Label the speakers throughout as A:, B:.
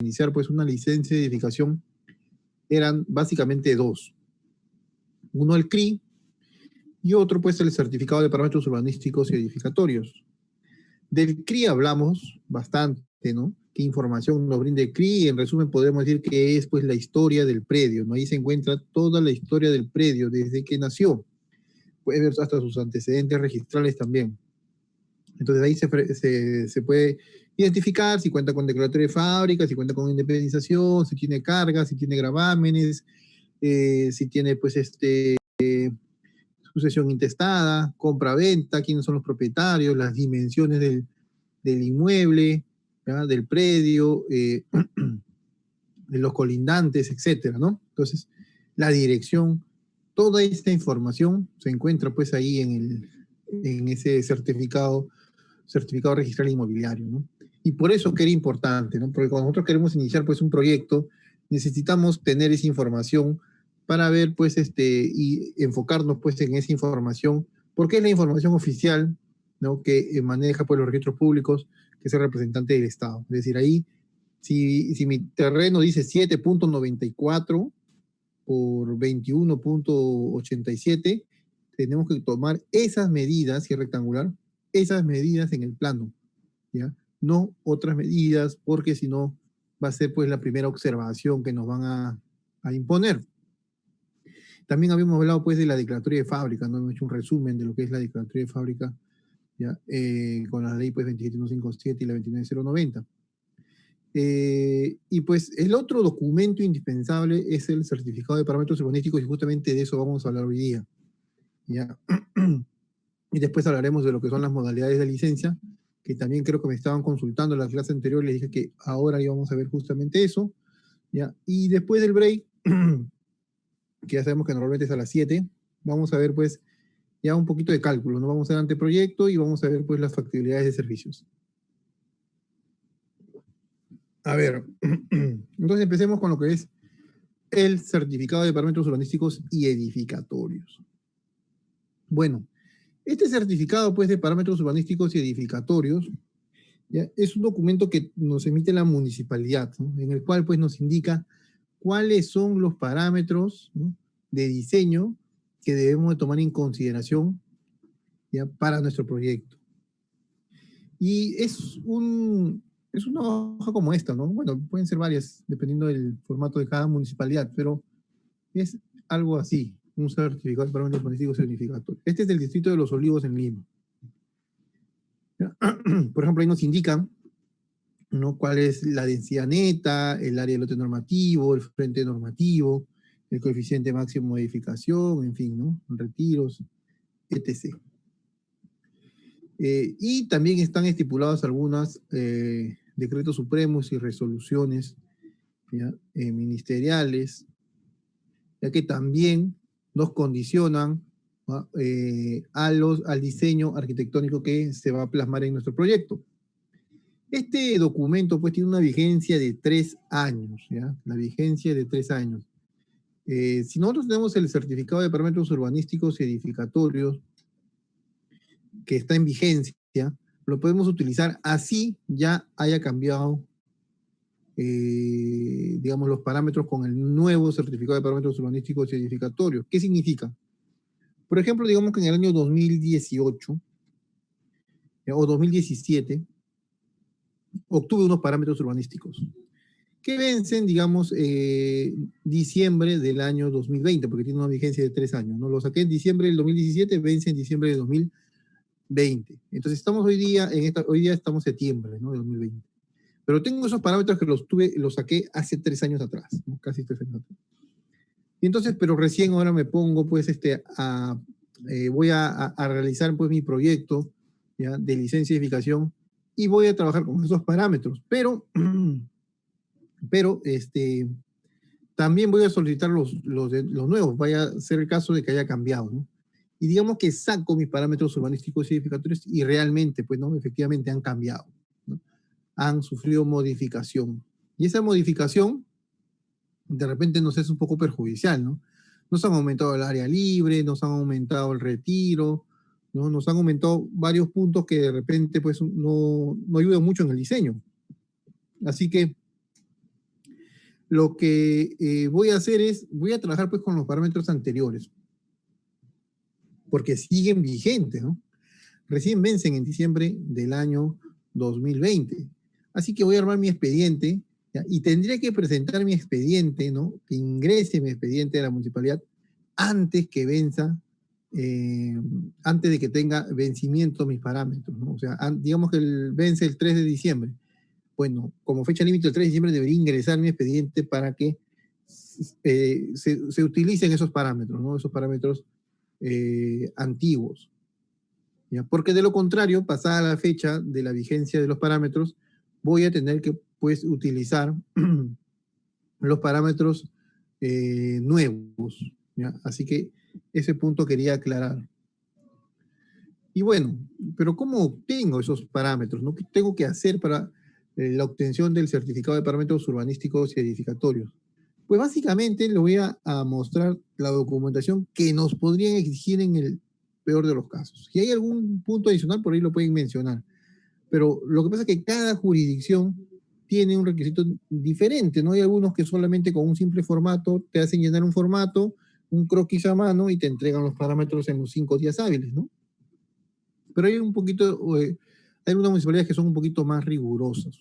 A: iniciar pues una licencia de edificación eran básicamente dos. Uno el CRI y otro pues el certificado de parámetros urbanísticos y edificatorios. Del CRI hablamos bastante, ¿no? ¿Qué información nos brinda el CRI? En resumen podemos decir que es pues la historia del predio, ¿no? Ahí se encuentra toda la historia del predio desde que nació. Puede ver hasta sus antecedentes registrales también. Entonces ahí se puede identificar si cuenta con declaratorio de fábrica, si cuenta con independización, si tiene cargas, si tiene gravámenes, si tiene pues sucesión intestada, compra-venta, quiénes son los propietarios, las dimensiones del inmueble, ¿ya? Del predio, de los colindantes, etcétera, ¿no? Entonces, la dirección, toda esta información se encuentra pues ahí en ese certificado registral inmobiliario, ¿no? Y por eso que era importante, ¿no? Porque cuando nosotros queremos iniciar pues un proyecto, necesitamos tener esa información para ver pues y enfocarnos pues en esa información, porque es la información oficial, ¿no? Que maneja pues los registros públicos, que es el representante del Estado. Es decir, ahí, si mi terreno dice 7.94 por 21.87, tenemos que tomar esas medidas, si es rectangular, esas medidas en el plano, ¿ya? No otras medidas, porque si no va a ser pues la primera observación que nos van a imponer. También habíamos hablado pues de la declaratoria de fábrica, ¿no? Hemos hecho un resumen de lo que es la declaratoria de fábrica, ¿ya? Con la ley pues 27157 y la 29090. Y pues el otro documento indispensable es el certificado de parámetros urbanísticos, y justamente de eso vamos a hablar hoy día, ¿ya? Y después hablaremos de lo que son las modalidades de licencia, que también creo que me estaban consultando en la clase anterior, les dije que ahora íbamos a ver justamente eso, ¿ya? Y después del break, que ya sabemos que normalmente es a las 7, vamos a ver pues ya un poquito de cálculo, ¿no? Vamos a ver anteproyecto y vamos a ver pues las factibilidades de servicios. A ver, entonces empecemos con lo que es el certificado de parámetros urbanísticos y edificatorios. Bueno, este certificado pues de parámetros urbanísticos y edificatorios, ¿ya? Es un documento que nos emite la municipalidad, ¿no? En el cual pues nos indica cuáles son los parámetros, ¿no? De diseño que debemos de tomar en consideración, ¿ya? Para nuestro proyecto. Y es una hoja como esta, ¿no? Bueno, pueden ser varias, dependiendo del formato de cada municipalidad, pero es algo así, un certificado de parámetros urbanísticos certificatorios. Este es del distrito de Los Olivos en Lima. Por ejemplo, ahí nos indican, ¿no? Cuál es la densidad neta, el área del lote normativo, el frente normativo, el coeficiente máximo de edificación, en fin, ¿no? Retiros, etc. Y también están estipulados algunos decretos supremos y resoluciones, ¿ya? Ministeriales, ya que también nos condicionan, ¿no? Al diseño arquitectónico que se va a plasmar en nuestro proyecto. Este documento pues tiene una vigencia de 3 años, ¿ya? La vigencia de 3 años. Si nosotros tenemos el certificado de parámetros urbanísticos y edificatorios que está en vigencia, lo podemos utilizar así ya haya cambiado, digamos, los parámetros con el nuevo certificado de parámetros urbanísticos y edificatorios. ¿Qué significa? Por ejemplo, digamos que en el año 2018 o 2017 obtuve unos parámetros urbanísticos que vencen, digamos, diciembre del año 2020, porque tiene una vigencia de 3 años, ¿no? Lo saqué en diciembre del 2017, vence en diciembre de 2020. Entonces estamos hoy día estamos en septiembre, ¿no? De 2020. Pero tengo esos parámetros que los saqué hace 3 años atrás, ¿no? Casi 3 años atrás. Y entonces, pero recién ahora me pongo, pues, voy a realizar, pues, mi proyecto, ¿ya? De licencia de edificación, y voy a trabajar con esos parámetros. Pero también voy a solicitar los nuevos, vaya a ser el caso de que haya cambiado, ¿no? Y digamos que saco mis parámetros urbanísticos y edificatorios y realmente, pues, ¿no? Efectivamente han cambiado, ¿no? Han sufrido modificación. Y esa modificación, de repente, nos es un poco perjudicial, ¿no? Nos han aumentado el área libre, nos han aumentado el retiro, ¿no? Nos han aumentado varios puntos que de repente, pues, no ayudan mucho en el diseño. Así que lo que voy a hacer es, voy a trabajar pues con los parámetros anteriores, porque siguen vigentes, ¿no? Recién vencen en diciembre del año 2020. Así que voy a armar mi expediente, ¿ya? Y tendría que presentar mi expediente, ¿no? Que ingrese mi expediente de la municipalidad antes que venza, antes de que tenga vencimiento mis parámetros, ¿no? O sea, digamos que vence el 3 de diciembre. Bueno, como fecha límite el 3 de diciembre debería ingresar mi expediente para que se utilicen esos parámetros, ¿no? Esos parámetros antiguos. ¿Ya? Porque de lo contrario, pasada la fecha de la vigencia de los parámetros, voy a tener que pues, utilizar los parámetros nuevos. ¿Ya? Así que ese punto quería aclarar. Y bueno, pero ¿cómo obtengo esos parámetros? ¿No? ¿Qué tengo que hacer para la obtención del certificado de parámetros urbanísticos y edificatorios? Pues básicamente le voy a mostrar la documentación que nos podrían exigir en el peor de los casos. Si hay algún punto adicional, por ahí lo pueden mencionar. Pero lo que pasa es que cada jurisdicción tiene un requisito diferente, ¿no? Hay algunos que solamente con un simple formato te hacen llenar un formato, un croquis a mano y te entregan los parámetros en los 5 días hábiles, ¿no? Pero hay un poquito, hay unas municipalidades que son un poquito más rigurosas.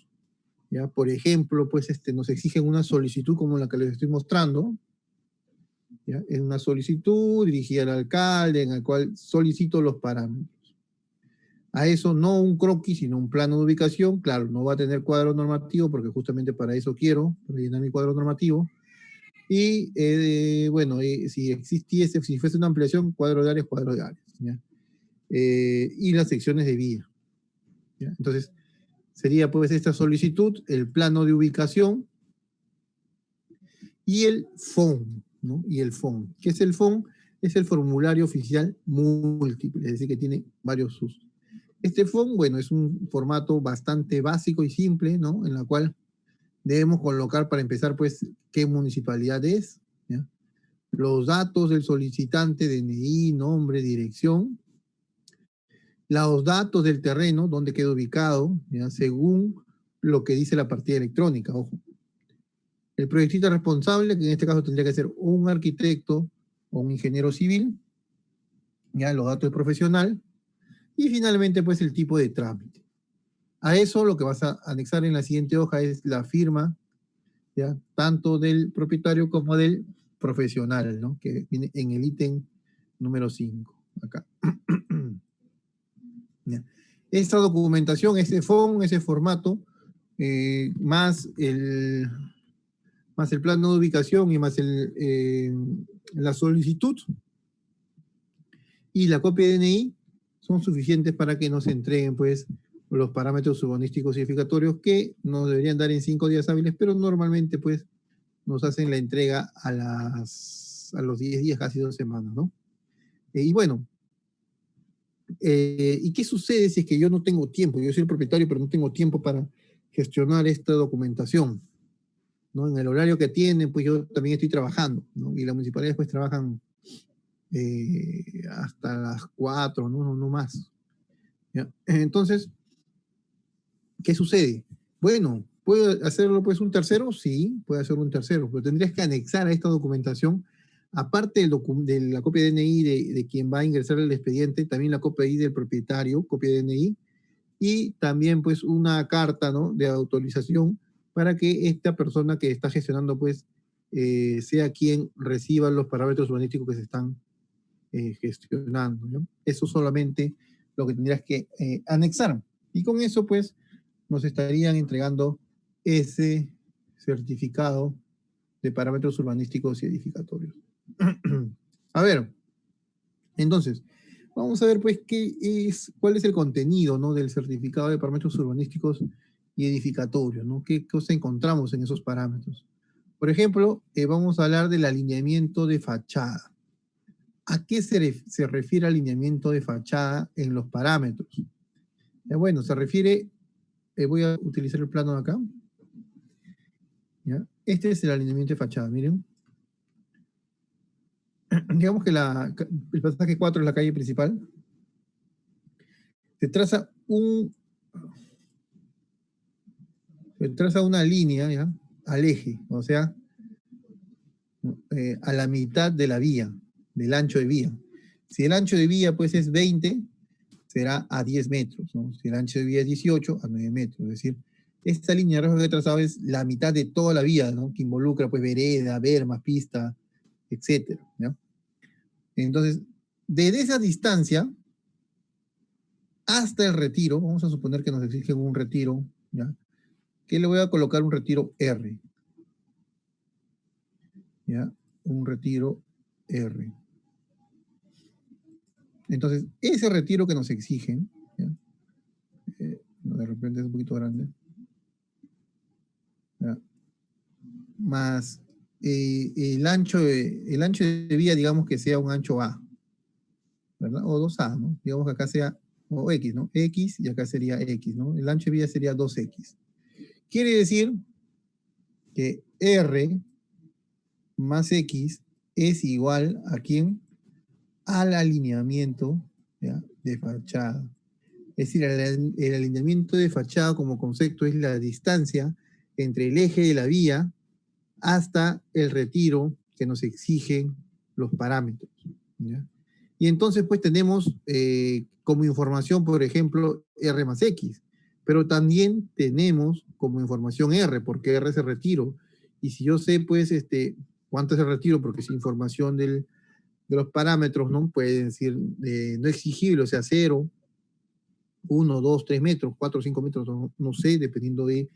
A: ¿Ya? Por ejemplo, pues nos exigen una solicitud como la que les estoy mostrando, ¿ya? Es una solicitud dirigida al alcalde en la cual solicito los parámetros. A eso no un croquis, sino un plano de ubicación. Claro, no va a tener cuadro normativo porque justamente para eso quiero rellenar mi cuadro normativo. Y bueno, si existiese, si fuese una ampliación, cuadro de áreas, cuadro de áreas. ¿Ya? Y las secciones de vía. ¿Ya? Entonces, sería pues esta solicitud, el plano de ubicación y el FON, ¿no? Y el FON. ¿Qué es el FON? Es el formulario oficial múltiple, es decir, que tiene varios usos. Este FON, bueno, es un formato bastante básico y simple, ¿no? En la cual debemos colocar para empezar, pues, qué municipalidad es, ¿ya? Los datos del solicitante, DNI, nombre, dirección, los datos del terreno, dónde queda ubicado, ¿ya? Según lo que dice la partida electrónica, ojo. El proyectista responsable, que en este caso tendría que ser un arquitecto o un ingeniero civil, ya los datos del profesional, y finalmente, pues, el tipo de trámite. A eso lo que vas a anexar en la siguiente hoja es la firma, ¿ya? Tanto del propietario como del profesional, ¿no? Que viene en el ítem número 5, acá. ¿Ya? Esta documentación, ese FON, ese formato, más el plano de ubicación y más la solicitud y la copia de DNI son suficientes para que nos entreguen pues los parámetros urbanísticos y edificatorios que nos deberían dar en 5 días hábiles, pero normalmente pues nos hacen la entrega a los 10 días, casi 2 semanas, ¿no? Y bueno, ¿y qué sucede si es que yo no tengo tiempo? Yo soy el propietario, pero no tengo tiempo para gestionar esta documentación, ¿no? En el horario que tienen, pues yo también estoy trabajando, ¿no? Y las municipalidades pues trabajan hasta las 4, no más. ¿Ya? Entonces, ¿qué sucede? Bueno, ¿puede hacerlo pues un tercero? Sí, puede hacer un tercero, pero tendrías que anexar a esta documentación, aparte de la copia de DNI de quien va a ingresar el expediente, también la copia ID del propietario, copia de DNI, y también pues una carta, ¿no? De autorización para que esta persona que está gestionando pues sea quien reciba los parámetros urbanísticos que se están gestionando, ¿no? Eso solamente lo que tendrías que anexar. Y con eso, pues, nos estarían entregando ese certificado de parámetros urbanísticos y edificatorios. A ver, entonces, vamos a ver, pues, cuál es el contenido, ¿no? Del certificado de parámetros urbanísticos y edificatorios, ¿no? ¿Qué cosa encontramos en esos parámetros? Por ejemplo, vamos a hablar del alineamiento de fachada. ¿A qué se refiere alineamiento de fachada en los parámetros? Bueno, se refiere, voy a utilizar el plano de acá. ¿Ya? Este es el alineamiento de fachada, miren. Digamos que el pasaje 4 es la calle principal. Se traza una línea, ¿ya? al eje, o sea, a la mitad de la vía, del ancho de vía. Si el ancho de vía pues es 20, será a 10 metros, ¿no? Si el ancho de vía es 18, a 9 metros. Es decir, esta línea roja que he trazado es la mitad de toda la vía, ¿no? Que involucra pues vereda, bermas, pista, etcétera, ¿no? Entonces, desde esa distancia hasta el retiro, vamos a suponer que nos exigen un retiro, ¿ya? Que le voy a colocar un retiro R, ¿ya? Un retiro R. Entonces, ese retiro que nos exigen, ¿ya? De repente es un poquito grande, ¿ya? Más el ancho de vía, digamos que sea un ancho A, ¿verdad? O 2A, ¿no? Digamos que acá sea, o X, ¿no? X y acá sería X, ¿no? El ancho de vía sería 2X. Quiere decir que R más X es igual a ¿quién? Al alineamiento, ¿ya? De fachada. Es decir, el alineamiento de fachada como concepto es la distancia entre el eje de la vía hasta el retiro que nos exigen los parámetros, ¿ya? Y entonces pues tenemos como información, por ejemplo, R más X, pero también tenemos como información R, porque R es el retiro. Y si yo sé pues cuánto es el retiro, porque es información de los parámetros, ¿no? Puede decir no exigible, o sea, 0, 1, 2, 3 metros, 4, 5 metros, no sé, dependiendo de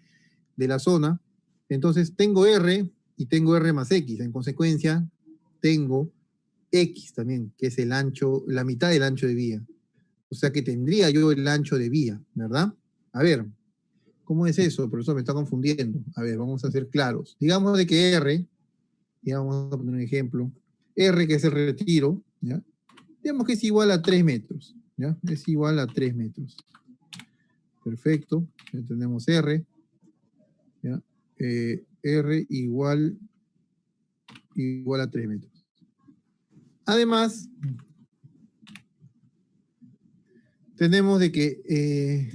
A: la zona. Entonces tengo R y tengo R más X. En consecuencia, tengo X también, que es el ancho, la mitad del ancho de vía. O sea que tendría yo el ancho de vía, ¿verdad? A ver, ¿cómo es eso? Por eso me está confundiendo. A ver, vamos a ser claros. Digamos de que R, ya vamos a poner un ejemplo, R que es el retiro, ¿ya? Digamos que es igual a 3 metros, ¿ya? Es igual a 3 metros. Perfecto, ya tenemos R, ¿ya? R igual a 3 metros. Además, tenemos de que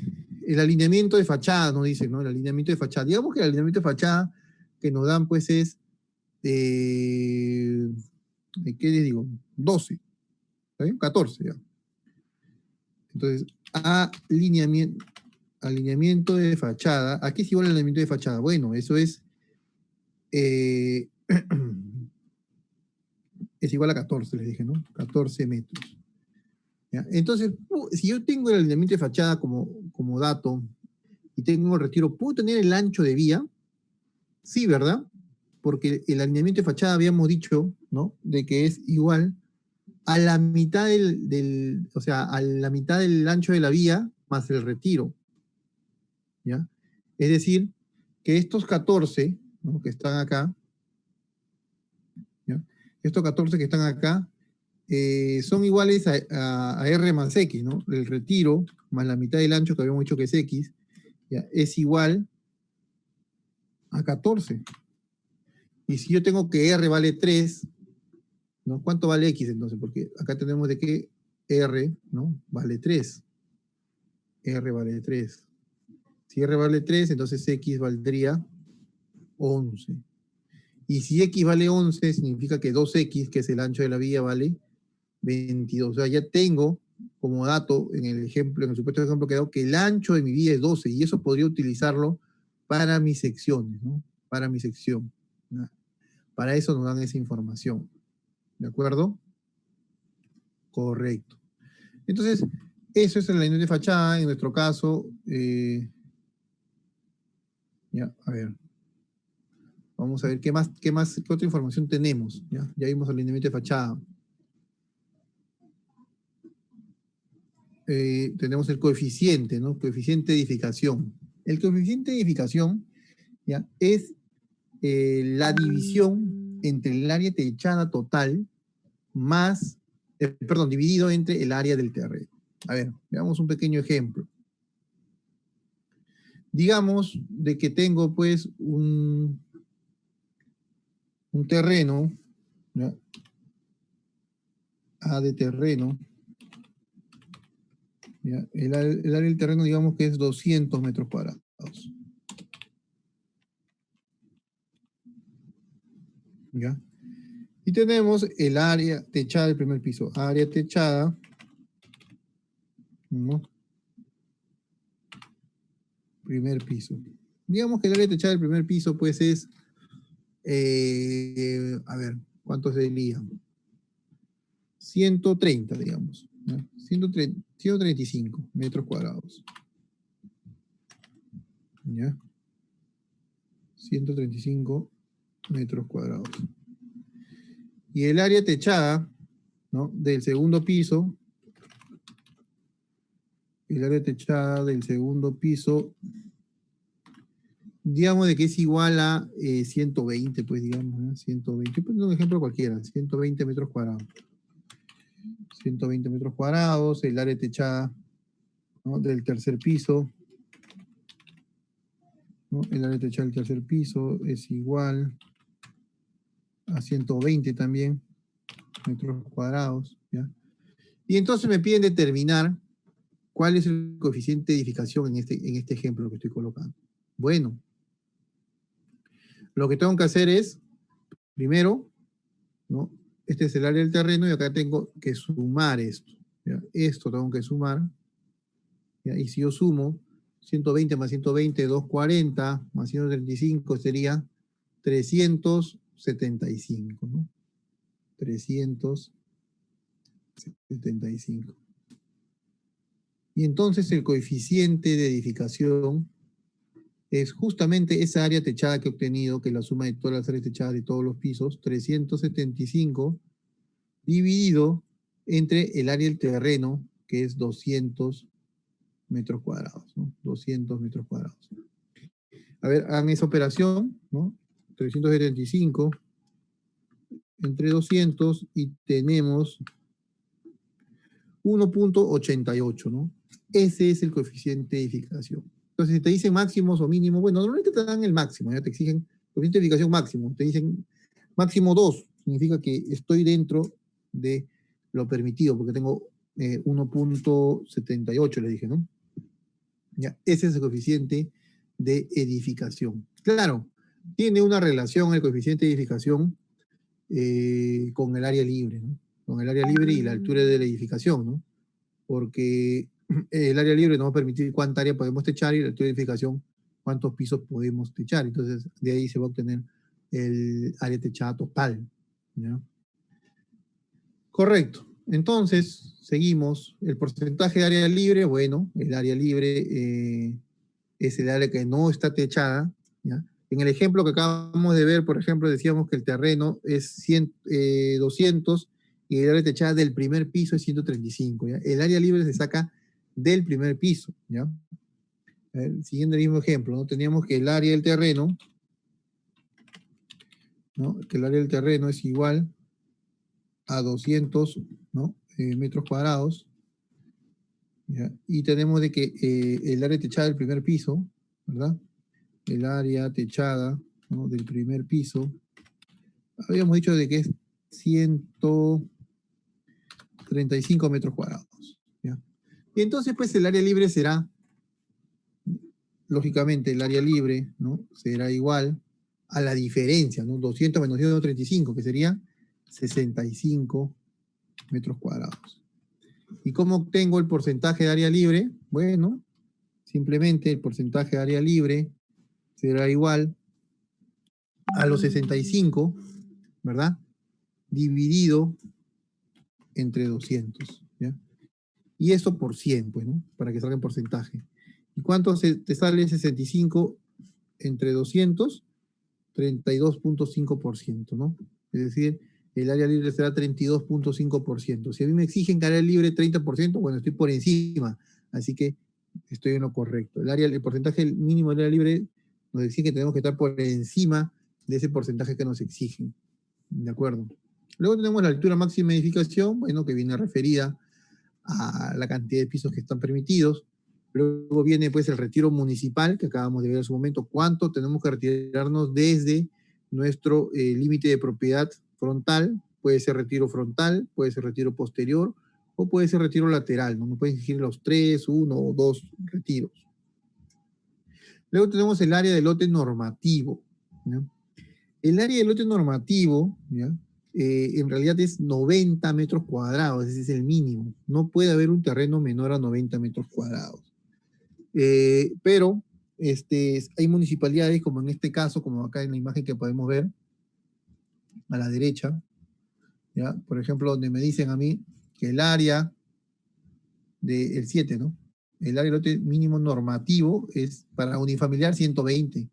A: el alineamiento de fachada, nos dicen, ¿no? El alineamiento de fachada. Digamos que el alineamiento de fachada que nos dan, pues, es, ¿qué les digo? 12, ¿está bien? 14, ya. Entonces, alineamiento de fachada. ¿A qué es igual el alineamiento de fachada? Bueno, eso es es igual a 14, les dije, ¿no? 14 metros. ¿Ya? Entonces, si yo tengo el alineamiento de fachada como dato y tengo el retiro, ¿puedo tener el ancho de vía? Sí, ¿verdad? Porque el alineamiento de fachada habíamos dicho, ¿no? De que es igual a la mitad o sea, a la mitad del ancho de la vía más el retiro, ¿ya? Es decir, que estos 14, ¿no? Que están acá, ¿ya? Estos 14 que están acá son iguales a R más X, ¿no? El retiro más la mitad del ancho que habíamos dicho que es X, ¿ya? Es igual a 14. Y si yo tengo que R vale 3, ¿no? ¿Cuánto vale X entonces? Porque acá tenemos de que R, ¿no? Vale 3. R vale 3. Si R vale 3, entonces X valdría 11. Y si X vale 11, significa que 2X, que es el ancho de la vía, vale 22. O sea, ya tengo como dato en el ejemplo, en el supuesto ejemplo que he dado, que el ancho de mi vía es 12 y eso podría utilizarlo para mis secciones, ¿no? Para mi sección, ¿no? Para eso nos dan esa información. ¿De acuerdo? Correcto. Entonces, eso es el alineamiento de fachada. En nuestro caso, ya, a ver. Vamos a ver qué otra información tenemos. Ya vimos el alineamiento de fachada. Tenemos el coeficiente, ¿no? Coeficiente de edificación. El coeficiente de edificación, ¿ya? Es la división entre el área techada total más, perdón, dividido entre el área del terreno. A ver, veamos un pequeño ejemplo. Digamos de que tengo pues un terreno, ¿ya? A de terreno, ¿ya? El área del terreno digamos que es 200 metros cuadrados. ¿ya? Y tenemos el área techada del primer piso. Área techada, ¿no? Primer piso. Digamos que el área techada del primer piso, pues es, a ver, ¿cuánto sería? 130, digamos, ¿no? 135 metros cuadrados. ¿Ya? 135 metros cuadrados. Y el área techada, ¿no? Del segundo piso, el área techada del segundo piso, digamos de que es igual a 120, pues digamos, ¿no? 120, pues un ejemplo cualquiera, 120 metros cuadrados. 120 metros cuadrados, el área techada, ¿no? Del tercer piso, ¿no? El área techada del tercer piso es igual a 120 también metros cuadrados, ¿ya? Y entonces me piden determinar cuál es el coeficiente de edificación en este ejemplo que estoy colocando. Bueno, lo que tengo que hacer es, primero, ¿no? Este es el área del terreno y acá tengo que sumar esto, ¿ya? Esto tengo que sumar, ¿ya? Y si yo sumo 120 más 120, 240, más 135 sería 375, ¿no? 375. Y entonces el coeficiente de edificación es justamente esa área techada que he obtenido, que es la suma de todas las áreas techadas de todos los pisos, 375, dividido entre el área del terreno, que es 200 metros cuadrados, ¿no? 200 metros cuadrados. A ver, hagan esa operación, ¿no? 375 entre 200 y tenemos 1.88, ¿no? Ese es el coeficiente de edificación. Entonces, si te dicen máximos o mínimos, bueno, normalmente te dan el máximo, ya te exigen coeficiente de edificación máximo, te dicen máximo 2, significa que estoy dentro de lo permitido, porque tengo 1.78, le dije, ¿no? Ya, ese es el coeficiente de edificación. Claro, tiene una relación el coeficiente de edificación con el área libre, ¿no? Con el área libre y la altura de la edificación, ¿no? Porque el área libre nos va a permitir cuánta área podemos techar y la altura de edificación cuántos pisos podemos techar. Entonces, de ahí se va a obtener el área techada total, ¿no? Correcto. Entonces, seguimos. El porcentaje de área libre, bueno, el área libre es el área que no está techada, ¿ya? En el ejemplo que acabamos de ver, por ejemplo, decíamos que el terreno es 200 y el área techada del primer piso es 135, ¿ya? El área libre se saca del primer piso, ¿ya? Siguiendo el mismo ejemplo, ¿no? Teníamos que el área del terreno, ¿no? Que el área del terreno es igual a 200, ¿no? Metros cuadrados, ¿ya? Y tenemos de que el área techada del primer piso, ¿verdad? El área techada, ¿no? Del primer piso, habíamos dicho de que es 135 metros cuadrados, ¿ya? Y entonces, pues, el área libre será, lógicamente, el área libre, ¿no? Será igual a la diferencia, ¿no? 200 menos 135, que sería 65 metros cuadrados. ¿Y cómo obtengo el porcentaje de área libre? Bueno, simplemente el porcentaje de área libre será igual a los 65, ¿verdad? Dividido entre 200, ¿ya? Y eso por 100, pues, ¿no? Para que salga en porcentaje. ¿Y cuánto te sale 65 entre 200? 32.5%, ¿no? Es decir, el área libre será 32.5%. Si a mí me exigen que área libre 30%, bueno, estoy por encima, así que estoy en lo correcto. El porcentaje mínimo del área libre nos exige que tenemos que estar por encima de ese porcentaje que nos exigen. ¿De acuerdo? Luego tenemos la altura máxima de edificación, bueno, que viene referida a la cantidad de pisos que están permitidos. Luego viene pues el retiro municipal, que acabamos de ver en su momento, cuánto tenemos que retirarnos desde nuestro límite de propiedad frontal. Puede ser retiro frontal, puede ser retiro posterior o puede ser retiro lateral, ¿no? Nos pueden exigir los 3, 1 o 2 retiros. Luego tenemos el área de lote normativo, ¿no? El área del lote normativo, ¿ya? En realidad es 90 metros cuadrados, ese es el mínimo. No puede haber un terreno menor a 90 metros cuadrados. Pero hay municipalidades, como en este caso, como acá en la imagen que podemos ver, a la derecha, ¿ya? Por ejemplo, donde me dicen a mí que el área del 7, ¿no? El área de lote mínimo normativo es para unifamiliar 120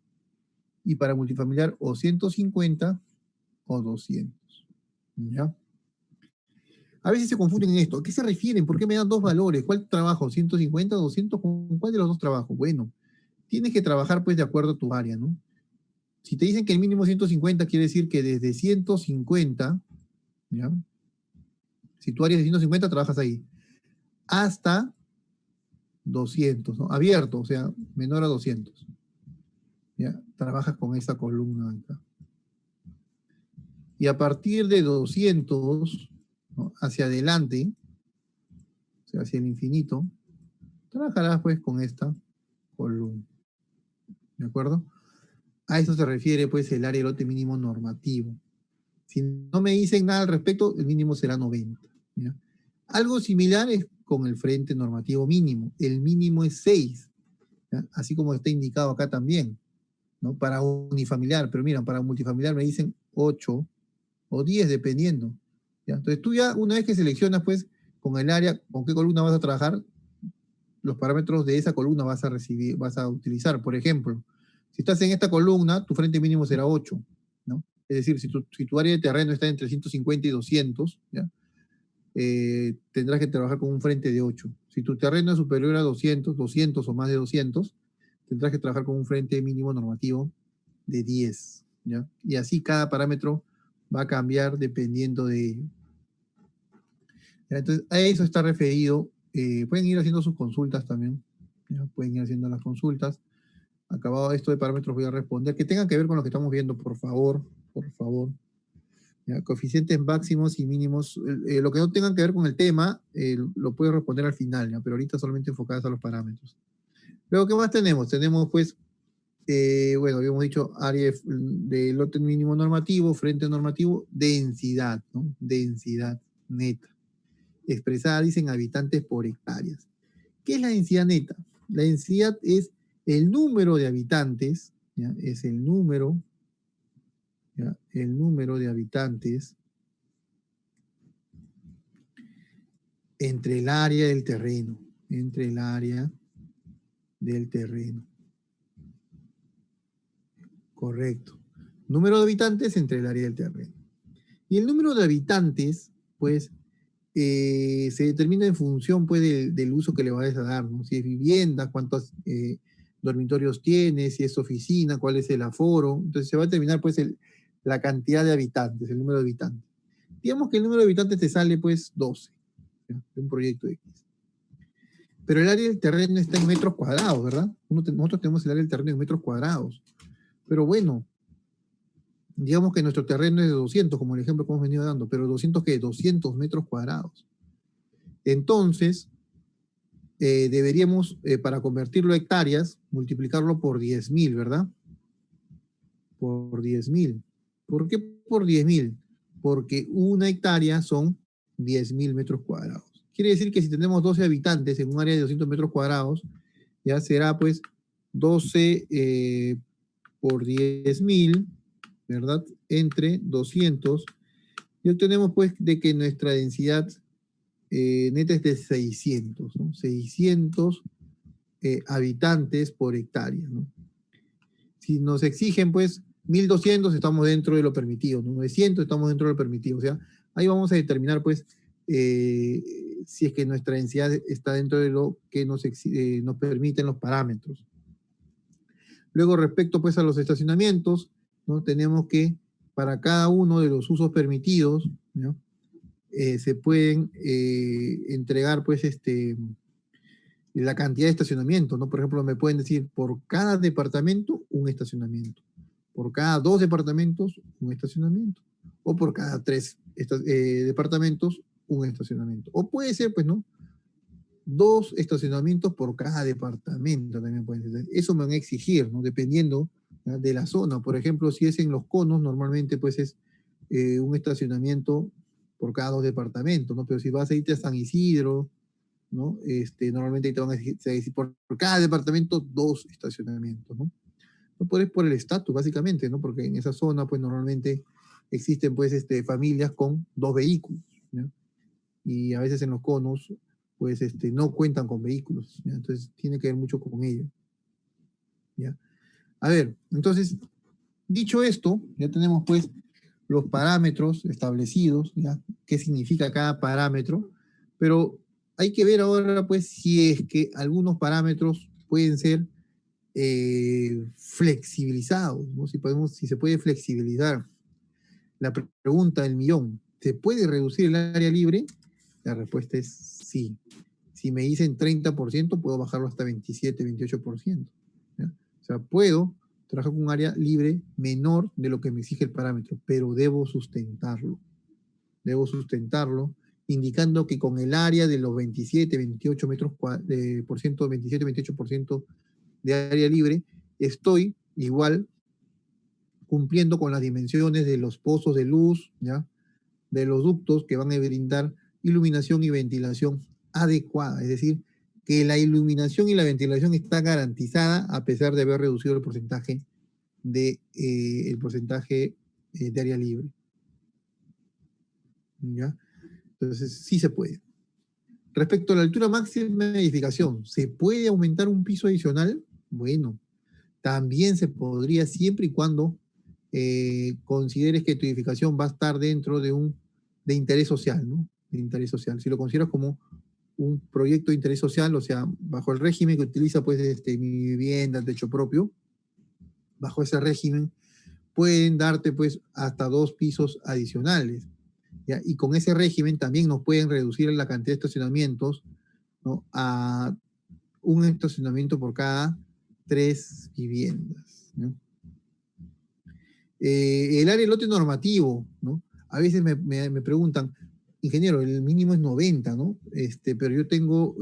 A: y para multifamiliar o 150 o 200, ¿ya? A veces se confunden en esto. ¿A qué se refieren? ¿Por qué me dan dos valores? ¿Cuál trabajo? ¿150 o 200? ¿Con cuál de los dos trabajo? Bueno, tienes que trabajar pues de acuerdo a tu área, ¿no? Si te dicen que el mínimo es 150, quiere decir que desde 150, ¿ya? Si tu área es de 150, trabajas ahí. Hasta 200, ¿no? Abierto, o sea, menor a 200. ¿Ya? Trabajas con esa columna acá. Y a partir de 200, ¿no? Hacia adelante, o sea, hacia el infinito, trabajarás pues con esta columna. ¿De acuerdo? A eso se refiere pues el área de lote mínimo normativo. Si no me dicen nada al respecto, el mínimo será 90. ¿Ya? Algo similar es con el frente normativo mínimo. El mínimo es 6, ¿ya? Así como está indicado acá también, ¿no? Para unifamiliar, pero mira, para multifamiliar me dicen 8 o 10, dependiendo. ¿Ya? Entonces tú ya, una vez que seleccionas, pues, con el área, con qué columna vas a trabajar, los parámetros de esa columna vas a recibir, vas a utilizar. Por ejemplo, si estás en esta columna, tu frente mínimo será 8, ¿no? Es decir, si tu área de terreno está entre 150 y 200, ¿ya? Tendrás que trabajar con un frente de 8. Si tu terreno es superior a 200, 200 o más de 200, tendrás que trabajar con un frente mínimo normativo de 10, ¿ya? Y así cada parámetro va a cambiar dependiendo de ello. Entonces, a eso está referido. Pueden ir haciendo sus consultas también, ¿ya? Pueden ir haciendo las consultas. Acabado esto de parámetros voy a responder. Que tengan que ver con lo que estamos viendo, por favor, por favor. ¿Ya? Coeficientes máximos y mínimos. Lo que no tengan que ver con el tema, lo puedes responder al final, ¿ya? Pero ahorita solamente enfocadas a los parámetros. Luego, ¿qué más tenemos? Tenemos, pues, bueno, habíamos dicho área de lote mínimo normativo, frente normativo, densidad, ¿no? Densidad neta. Expresada, dicen, habitantes por hectáreas. ¿Qué es la densidad neta? La densidad es el número de habitantes, ¿ya? Es el número, ¿ya? El número de habitantes entre el área del terreno, entre el área del terreno. Correcto. Número de habitantes entre el área del terreno. Y el número de habitantes, pues, se determina en función, pues, del uso que le vayas a dar, ¿no? Si es vivienda, cuántos dormitorios tiene, si es oficina, cuál es el aforo. Entonces se va a determinar, pues, la cantidad de habitantes, el número de habitantes. Digamos que el número de habitantes te sale, pues, 12, ¿ya? De un proyecto X. Pero el área del terreno está en metros cuadrados, ¿verdad? Nosotros tenemos el área del terreno en metros cuadrados. Pero bueno, digamos que nuestro terreno es de 200, como el ejemplo que hemos venido dando, pero 200, ¿qué? 200 metros cuadrados. Entonces, deberíamos, para convertirlo a hectáreas, multiplicarlo por 10.000, ¿verdad? Por 10.000. ¿Por qué por 10.000? Porque una hectárea son 10.000 metros cuadrados. Quiere decir que si tenemos 12 habitantes en un área de 200 metros cuadrados, ya será pues 12 por 10.000, ¿verdad? Entre 200. Y obtenemos pues de que nuestra densidad neta es de 600, ¿no? 600 habitantes por hectárea, ¿no? Si nos exigen pues 1.200, estamos dentro de lo permitido, ¿no? 900, estamos dentro de lo permitido. O sea, ahí vamos a determinar pues si es que nuestra densidad está dentro de lo que nos permiten los parámetros. Luego, respecto pues a los estacionamientos, ¿no? Tenemos que para cada uno de los usos permitidos, ¿no? Se pueden entregar pues la cantidad de estacionamientos, ¿no? Por ejemplo, me pueden decir por cada departamento un estacionamiento, por cada 2 departamentos un estacionamiento, o por cada 3 departamentos un estacionamiento. O puede ser, pues, ¿no? 2 estacionamientos por cada departamento también pueden ser. Eso me van a exigir, ¿no? Dependiendo ¿ya? De la zona. Por ejemplo, si es en Los Conos, normalmente pues es un estacionamiento por cada 2 departamentos, ¿no? Pero si vas a irte a San Isidro, ¿no? Normalmente ahí te van a decir por cada departamento 2 estacionamientos, ¿no? No puedes por el estatus, básicamente, ¿no? Porque en esa zona, pues normalmente existen, pues, familias con 2 vehículos, ¿ya? Y a veces en los conos, pues, no cuentan con vehículos, ¿ya? Entonces, tiene que ver mucho con ello, ¿ya? A ver, entonces, dicho esto, ya tenemos, pues, los parámetros establecidos, ¿ya? ¿Qué significa cada parámetro? Pero hay que ver ahora, pues, si es que algunos parámetros pueden ser flexibilizados, ¿no? Si se puede flexibilizar. La pregunta del millón, ¿se puede reducir el área libre? La respuesta es sí. Si me dicen 30%, puedo bajarlo hasta 27, 28%. ¿Ya? O sea, puedo trabajar con un área libre menor de lo que me exige el parámetro, pero debo sustentarlo. Debo sustentarlo, indicando que con el área de los 27, 28 metros por ciento, 27, 28% de área libre, estoy igual cumpliendo con las dimensiones de los pozos de luz, ¿ya? De los ductos que van a brindar iluminación y ventilación adecuada, es decir, que la iluminación y la ventilación está garantizada a pesar de haber reducido el porcentaje de área libre, ¿ya? Entonces, sí se puede. Respecto a la altura máxima de edificación, ¿se puede aumentar un piso adicional? Bueno, también se podría siempre y cuando consideres que tu edificación va a estar dentro de interés social, ¿no? De interés social. Si lo consideras como un proyecto de interés social, o sea, bajo el régimen que utiliza, pues, mi vivienda, el techo propio, bajo ese régimen, pueden darte, pues, hasta 2 pisos adicionales, ¿ya? Y con ese régimen también nos pueden reducir la cantidad de estacionamientos, ¿no? A un estacionamiento por cada 3 viviendas, ¿no? El área del lote normativo, ¿no? A veces me preguntan, ingeniero, el mínimo es 90, ¿no? Pero yo tengo,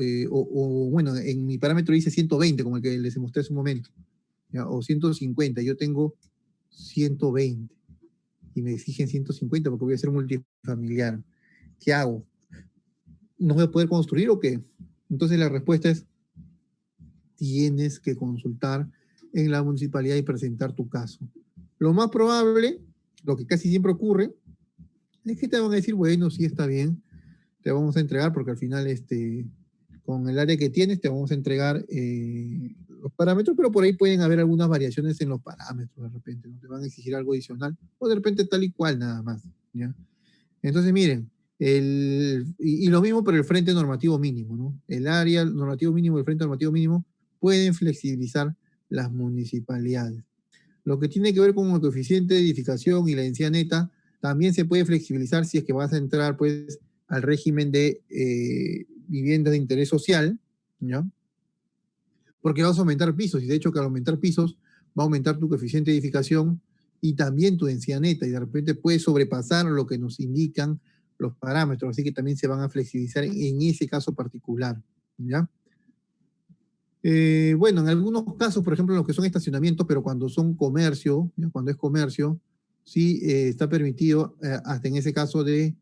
A: bueno, en mi parámetro dice 120, como el que les mostré hace un momento, ¿ya? O 150, yo tengo 120 y me exigen 150 porque voy a ser multifamiliar. ¿Qué hago? ¿No voy a poder construir o qué? Entonces la respuesta es, tienes que consultar en la municipalidad y presentar tu caso. Lo más probable, lo que casi siempre ocurre, es que te van a decir, bueno, sí está bien, te vamos a entregar, porque al final, con el área que tienes, te vamos a entregar los parámetros, pero por ahí pueden haber algunas variaciones en los parámetros de repente, ¿no? Te van a exigir algo adicional, o de repente tal y cual nada más, ¿ya? Entonces, miren, y lo mismo por el frente normativo mínimo, ¿no? El área normativo mínimo y el frente normativo mínimo pueden flexibilizar las municipalidades. Lo que tiene que ver con el coeficiente de edificación y la densidad neta también se puede flexibilizar si es que vas a entrar, pues, al régimen de viviendas de interés social, ¿ya? Porque vas a aumentar pisos, y de hecho que al aumentar pisos va a aumentar tu coeficiente de edificación y también tu densidad neta, y de repente puede sobrepasar lo que nos indican los parámetros, así que también se van a flexibilizar en ese caso particular, ¿ya? Bueno, en algunos casos, por ejemplo, en lo que son estacionamientos, pero cuando son comercio, ¿ya? Cuando es comercio, sí está permitido, hasta en ese caso, de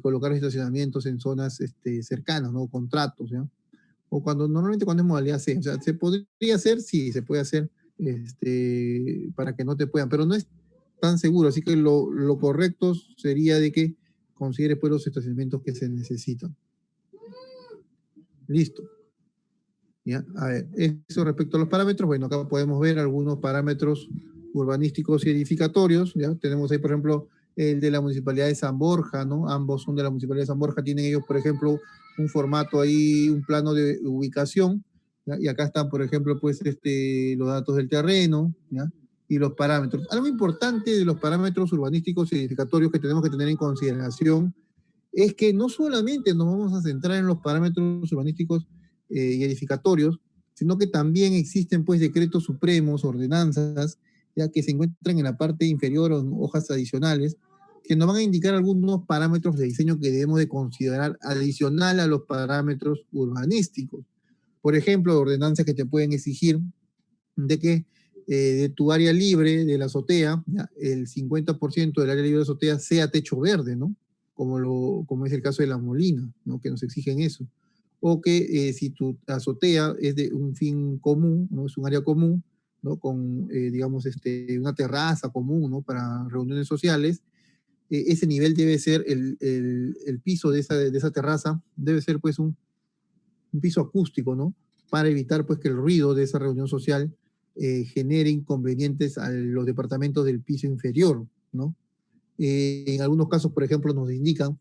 A: colocar estacionamientos en zonas cercanas, ¿no? Contratos, ¿ya? O normalmente cuando es modalidad C, o sea, se podría hacer, sí, se puede hacer, para que no te puedan, pero no es tan seguro, así que lo correcto sería de que consideres pues los estacionamientos que se necesitan. Listo. ¿Ya? A ver, eso respecto a los parámetros, bueno, acá podemos ver algunos parámetros urbanísticos y edificatorios, ¿ya? Tenemos ahí, por ejemplo, el de la Municipalidad de San Borja, ¿no? Ambos son de la Municipalidad de San Borja, tienen ellos, por ejemplo, un formato ahí, un plano de ubicación, ¿ya? Y acá están, por ejemplo, pues, los datos del terreno, ¿ya? Y los parámetros. Algo importante de los parámetros urbanísticos y edificatorios que tenemos que tener en consideración es que no solamente nos vamos a centrar en los parámetros urbanísticos y edificatorios, sino que también existen pues decretos supremos, ordenanzas, ya que se encuentran en la parte inferior o en hojas adicionales, que nos van a indicar algunos parámetros de diseño que debemos de considerar adicional a los parámetros urbanísticos. Por ejemplo, ordenanzas que te pueden exigir de que de tu área libre de la azotea, ¿ya? El 50% del área libre de la azotea sea techo verde, ¿no? Como es el caso de La Molina, ¿no? Que nos exigen eso. O que si tu azotea es de un fin común, ¿no? Es un área común, ¿no? Con, digamos, una terraza común, ¿no? Para reuniones sociales, ese nivel debe ser el piso de esa terraza, debe ser pues un piso acústico, ¿no? Para evitar pues que el ruido de esa reunión social genere inconvenientes a los departamentos del piso inferior, ¿no? En algunos casos, por ejemplo, nos indican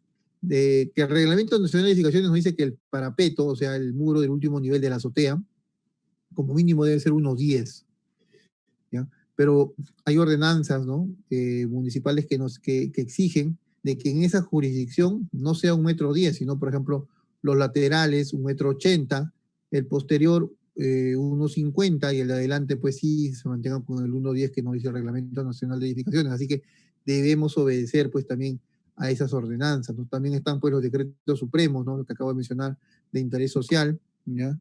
A: que el Reglamento Nacional de Edificaciones nos dice que el parapeto, o sea, el muro del último nivel de la azotea, como mínimo debe ser unos 10, ¿ya? Pero hay ordenanzas, ¿no? Municipales que exigen de que en esa jurisdicción no sea 1,10 m, sino, por ejemplo, los laterales 1,80 m, el posterior 1,50 m y el de adelante, pues sí, se mantenga con el 1,10 que nos dice el Reglamento Nacional de Edificaciones. Así que debemos obedecer, pues, también a esas ordenanzas, ¿no? También están, pues, los decretos supremos, ¿no? Lo que acabo de mencionar, de interés social, ¿ya?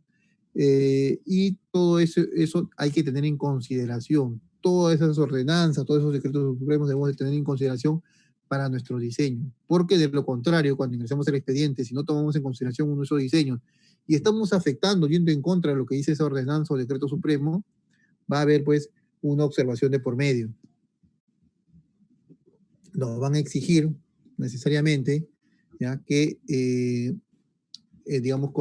A: Y todo eso hay que tener en consideración. Todas esas ordenanzas, todos esos decretos supremos debemos de tener en consideración para nuestro diseño. Porque de lo contrario, cuando ingresamos el expediente, si no tomamos en consideración uno de esos diseños y estamos afectando, yendo en contra de lo que dice esa ordenanza o decreto supremo, va a haber pues una observación de por medio. Nos van a exigir necesariamente, ya que digamos,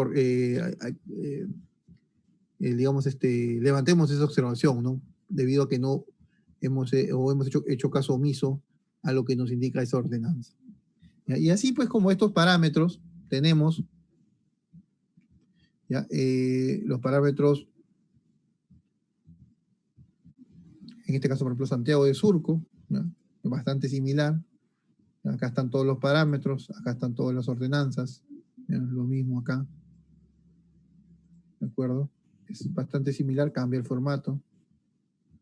A: digamos, levantemos esa observación, ¿no? Debido a que no hemos hecho caso omiso a lo que nos indica esa ordenanza. ¿Ya? Y así, pues, como estos parámetros, tenemos, ¿ya? Los parámetros, en este caso, por ejemplo, Santiago de Surco, ¿ya? Bastante similar. Acá están todos los parámetros, acá están todas las ordenanzas, ¿ya? Lo mismo acá, ¿de acuerdo? Es bastante similar, cambia el formato,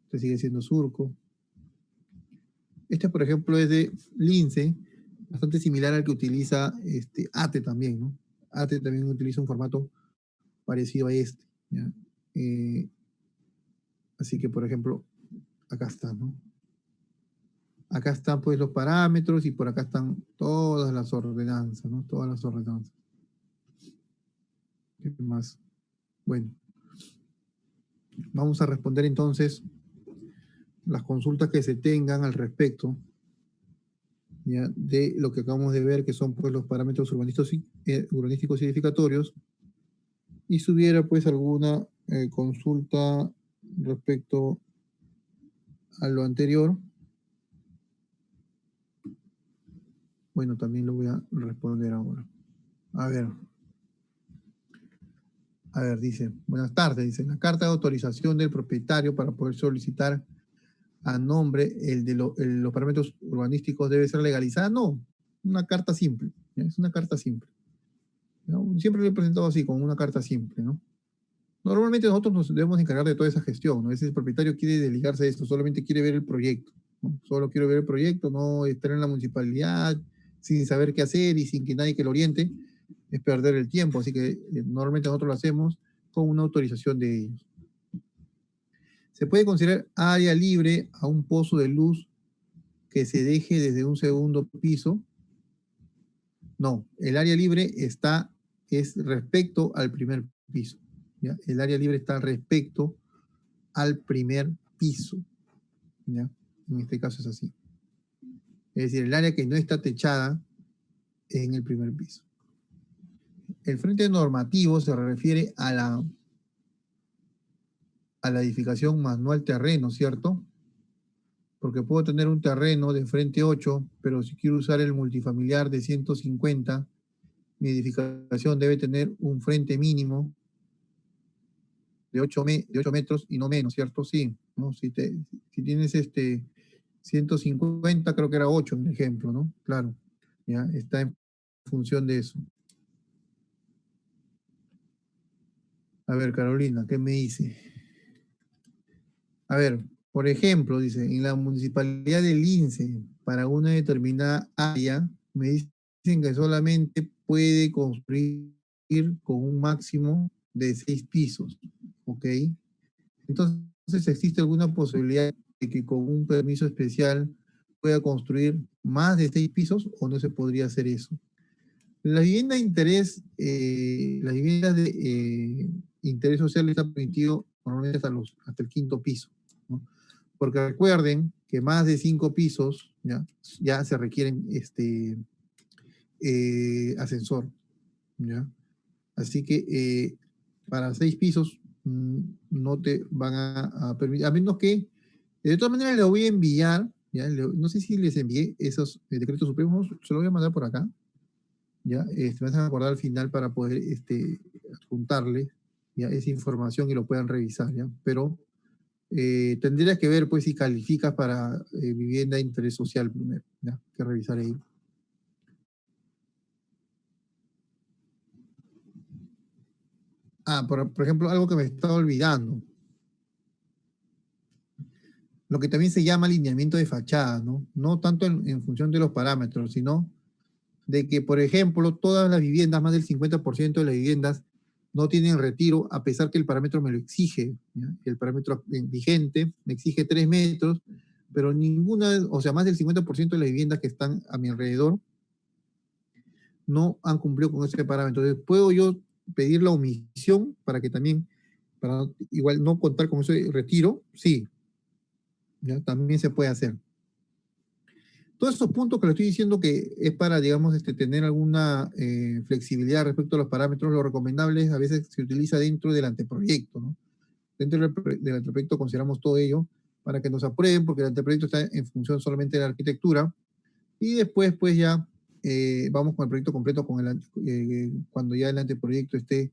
A: este sigue siendo Surco. Este, por ejemplo, es de Lince, bastante similar al que utiliza ATE también, ¿no? ATE también utiliza un formato parecido a este, ¿ya? Así que, por ejemplo, acá está, ¿no? Acá están pues los parámetros y por acá están todas las ordenanzas, ¿no? Todas las ordenanzas. ¿Qué más? Bueno, vamos a responder entonces las consultas que se tengan al respecto, ¿ya? De lo que acabamos de ver, que son pues los parámetros urbanísticos y edificatorios. Y si hubiera pues alguna consulta respecto a lo anterior, bueno, también lo voy a responder ahora. A ver, dice, buenas tardes, dice, la carta de autorización del propietario para poder solicitar a nombre los parámetros urbanísticos debe ser legalizada. No, una carta simple, ¿ya? Es una carta simple, ¿no? Siempre lo he presentado así, con una carta simple, ¿no? Normalmente nosotros nos debemos encargar de toda esa gestión, ¿no? A veces el propietario quiere desligarse de esto, solamente quiere ver el proyecto, ¿no? Solo quiero ver el proyecto, no estar en la municipalidad sin saber qué hacer y sin que nadie que lo oriente, es perder el tiempo. Así que normalmente nosotros lo hacemos con una autorización de ellos. Se puede considerar área libre a un pozo de luz que se deje desde un segundo piso. No, el área libre es respecto al primer piso, ¿ya? El área libre está respecto al primer piso, ¿ya? En este caso es así. Es decir, el área que no está techada en el primer piso. El frente normativo se refiere a la edificación más no al terreno, ¿cierto? Porque puedo tener un terreno de frente 8, pero si quiero usar el multifamiliar de 150, mi edificación debe tener un frente mínimo de 8 metros y no menos, ¿cierto? Sí, ¿no? Si tienes 150, creo que era 8 en el ejemplo, ¿no? Claro, ya está en función de eso. A ver, Carolina, ¿qué me dice? A ver, por ejemplo, dice, en la municipalidad de Lince, para una determinada área, me dicen que solamente puede construir con un máximo de 6 pisos, ¿ok? Entonces, Entonces, ¿existe alguna posibilidad de que con un permiso especial pueda construir más de 6 pisos o no se podría hacer eso? La vivienda de interés, las viviendas de interés social está permitido normalmente hasta el quinto piso, ¿no? Porque recuerden que más de 5 pisos ya se requieren ascensor, ¿ya? Así que para 6 pisos no te van a permitir, a menos que, de todas maneras le voy a enviar, ¿ya? No sé si les envié esos decretos supremos, se los voy a mandar por acá, ¿ya? Me vas a acordar al final para poder adjuntarle, ¿ya? Esa información y lo puedan revisar, ¿ya? Pero tendrías que ver pues si calificas para vivienda de interés social primero, ¿ya? Que revisar ahí. Por ejemplo, algo que me estaba olvidando, lo que también se llama alineamiento de fachada, ¿no? No tanto en función de los parámetros, sino de que, por ejemplo, todas las viviendas, más del 50% de las viviendas, no tienen retiro, a pesar que el parámetro me lo exige, ¿ya? El parámetro vigente me exige 3 metros, pero ninguna, o sea, más del 50% de las viviendas que están a mi alrededor no han cumplido con ese parámetro. Entonces, ¿puedo yo pedir la omisión para que también, para igual no contar con ese retiro? Sí, ¿ya? También se puede hacer. Todos esos puntos que le estoy diciendo que es para, digamos, tener alguna flexibilidad respecto a los parámetros, lo recomendable es a veces se utiliza dentro del anteproyecto, ¿no? Dentro del anteproyecto consideramos todo ello para que nos aprueben, porque el anteproyecto está en función solamente de la arquitectura, y después, pues ya vamos con el proyecto completo cuando ya el anteproyecto esté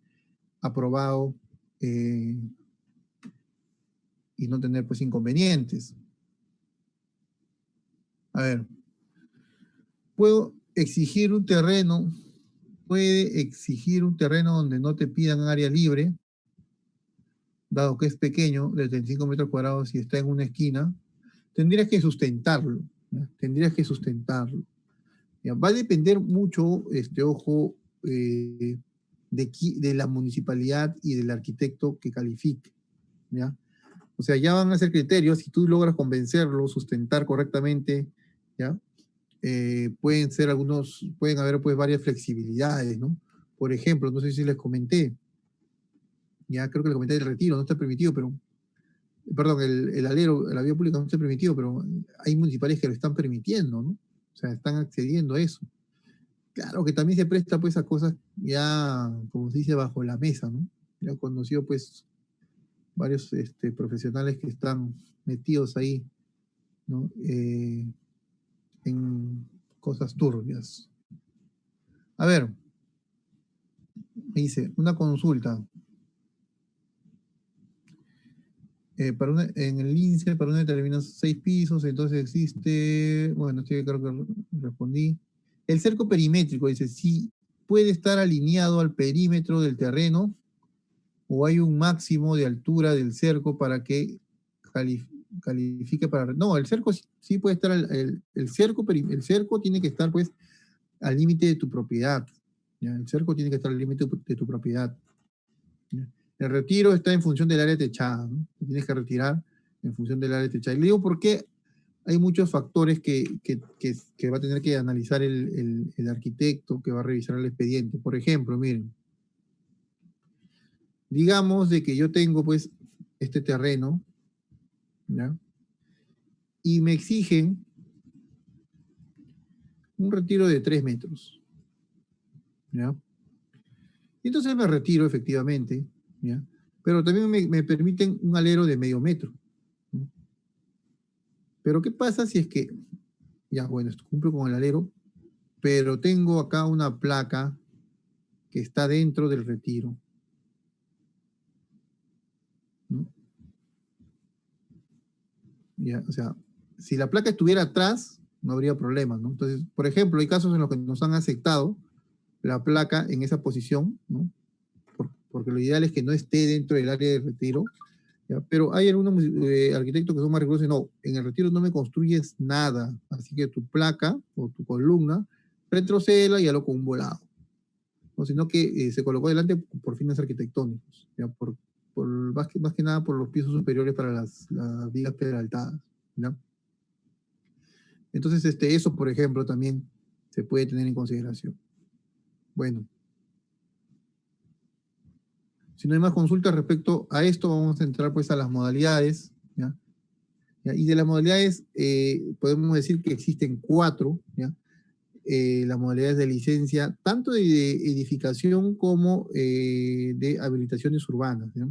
A: aprobado y no tener, pues, inconvenientes. A ver, puedo exigir un terreno, puede exigir un terreno donde no te pidan área libre, dado que es pequeño, de 35 metros cuadrados y está en una esquina, tendrías que sustentarlo, ¿ya? Tendrías que sustentarlo. ¿Ya? Va a depender mucho, ojo, de la municipalidad y del arquitecto que califique, ¿ya? O sea, ya van a ser criterios, si tú logras convencerlo, sustentar correctamente, ¿ya? Pueden haber pues varias flexibilidades, ¿no? Por ejemplo, no sé si les comenté, ya creo que les comenté el retiro, no está permitido, pero, perdón, el alero, la vía pública no está permitido, pero hay municipales que lo están permitiendo, ¿no? O sea, están accediendo a eso. Claro que también se presta pues a cosas ya, como se dice, bajo la mesa, ¿no? Ya he conocido pues varios profesionales que están metidos ahí, ¿no? En cosas turbias. A ver, me dice, una consulta. En el INSE, para una determinación 6 pisos, entonces existe, bueno, sí, creo que respondí. El cerco perimétrico, dice, sí puede estar alineado al perímetro del terreno o hay un máximo de altura del cerco para que califique para... No, el cerco sí puede estar, el cerco tiene que estar pues al límite de tu propiedad, ¿ya? El cerco tiene que estar al límite de tu propiedad, ¿ya? El retiro está en función del área techada, ¿no? Te tienes que retirar en función del área techada. Y le digo porque hay muchos factores que va a tener que analizar el arquitecto que va a revisar el expediente. Por ejemplo, miren, digamos de que yo tengo pues este terreno, ¿ya? Y me exigen un retiro de 3 metros, ¿ya? Y entonces me retiro efectivamente, ¿ya? Pero también me permiten un alero de medio metro, ¿no? Pero ¿qué pasa si es que, ya bueno, cumplo con el alero, pero tengo acá una placa que está dentro del retiro, ¿no? Ya, o sea, si la placa estuviera atrás, no habría problema, ¿no? Entonces, por ejemplo, hay casos en los que nos han aceptado la placa en esa posición, ¿no? Porque lo ideal es que no esté dentro del área de retiro, ¿ya? Pero hay algunos arquitectos que son más rigurosos y no, en el retiro no me construyes nada, así que tu placa o tu columna, retrocédela y hazlo con un volado, ¿no? Sino que se colocó delante por fines arquitectónicos, ¿ya? más que nada por los pisos superiores para las vigas peraltadas, ¿no? Entonces, eso, por ejemplo, también se puede tener en consideración. Bueno, si no hay más consultas respecto a esto, vamos a entrar pues a las modalidades, ¿ya? Y de las modalidades, podemos decir que existen 4, ¿ya? Las modalidades de licencia, tanto de edificación como de habilitaciones urbanas, ¿ya?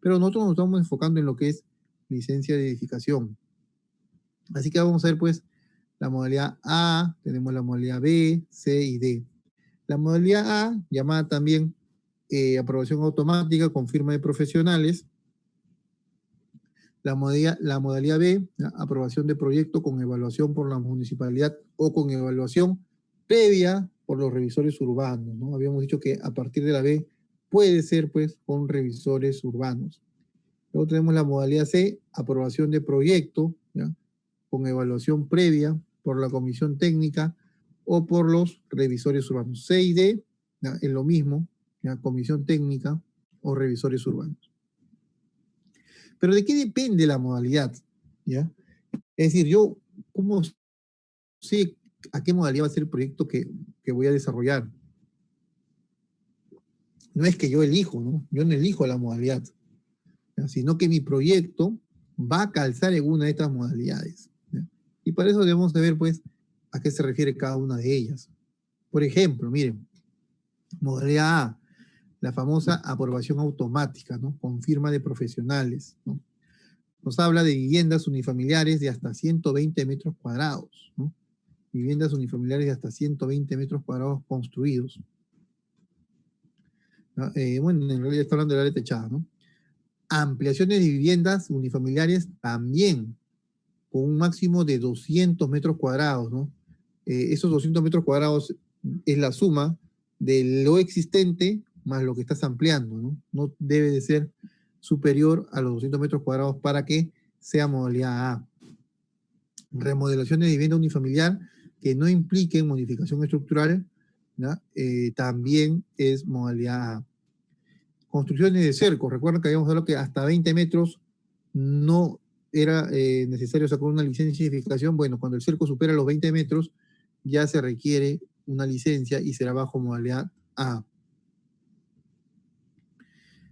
A: Pero nosotros nos estamos enfocando en lo que es licencia de edificación. Así que vamos a ver pues la modalidad A, tenemos la modalidad B, C y D. La modalidad A, llamada también aprobación automática con firma de profesionales. La modalidad B, ¿ya? Aprobación de proyecto con evaluación por la municipalidad o con evaluación previa por los revisores urbanos, ¿no? Habíamos dicho que a partir de la B puede ser pues con revisores urbanos. Luego tenemos la modalidad C, aprobación de proyecto, ¿ya? Con evaluación previa por la comisión técnica o por los revisores urbanos. C y D, ¿ya? Es lo mismo, ¿ya? Comisión técnica o revisores urbanos. Pero ¿de qué depende la modalidad? ¿Ya? Es decir, yo, ¿cómo sé a qué modalidad va a ser el proyecto que voy a desarrollar? No es que yo elijo, ¿no? Yo no elijo la modalidad, ¿ya? Sino que mi proyecto va a calzar en una de estas modalidades, ¿ya? Y para eso debemos de ver, pues, a qué se refiere cada una de ellas. Por ejemplo, miren, modalidad A, la famosa aprobación automática, ¿no? Con firma de profesionales, ¿no? Nos habla de viviendas unifamiliares de hasta 120 metros cuadrados, ¿no? Viviendas unifamiliares de hasta 120 metros cuadrados construidos, ¿no? Bueno, en realidad está hablando del área techada, ¿no? Ampliaciones de viviendas unifamiliares también, con un máximo de 200 metros cuadrados, ¿no? Esos 200 metros cuadrados es la suma de lo existente más lo que estás ampliando, ¿no? No debe de ser superior a los 200 metros cuadrados para que sea modalidad A. Remodelaciones de vivienda unifamiliar que no impliquen modificación estructural, ¿ya? También es modalidad A. Construcciones de cercos, recuerden que habíamos hablado que hasta 20 metros no era necesario sacar una licencia de edificación. Bueno, cuando el cerco supera los 20 metros, ya se requiere una licencia y será bajo modalidad A.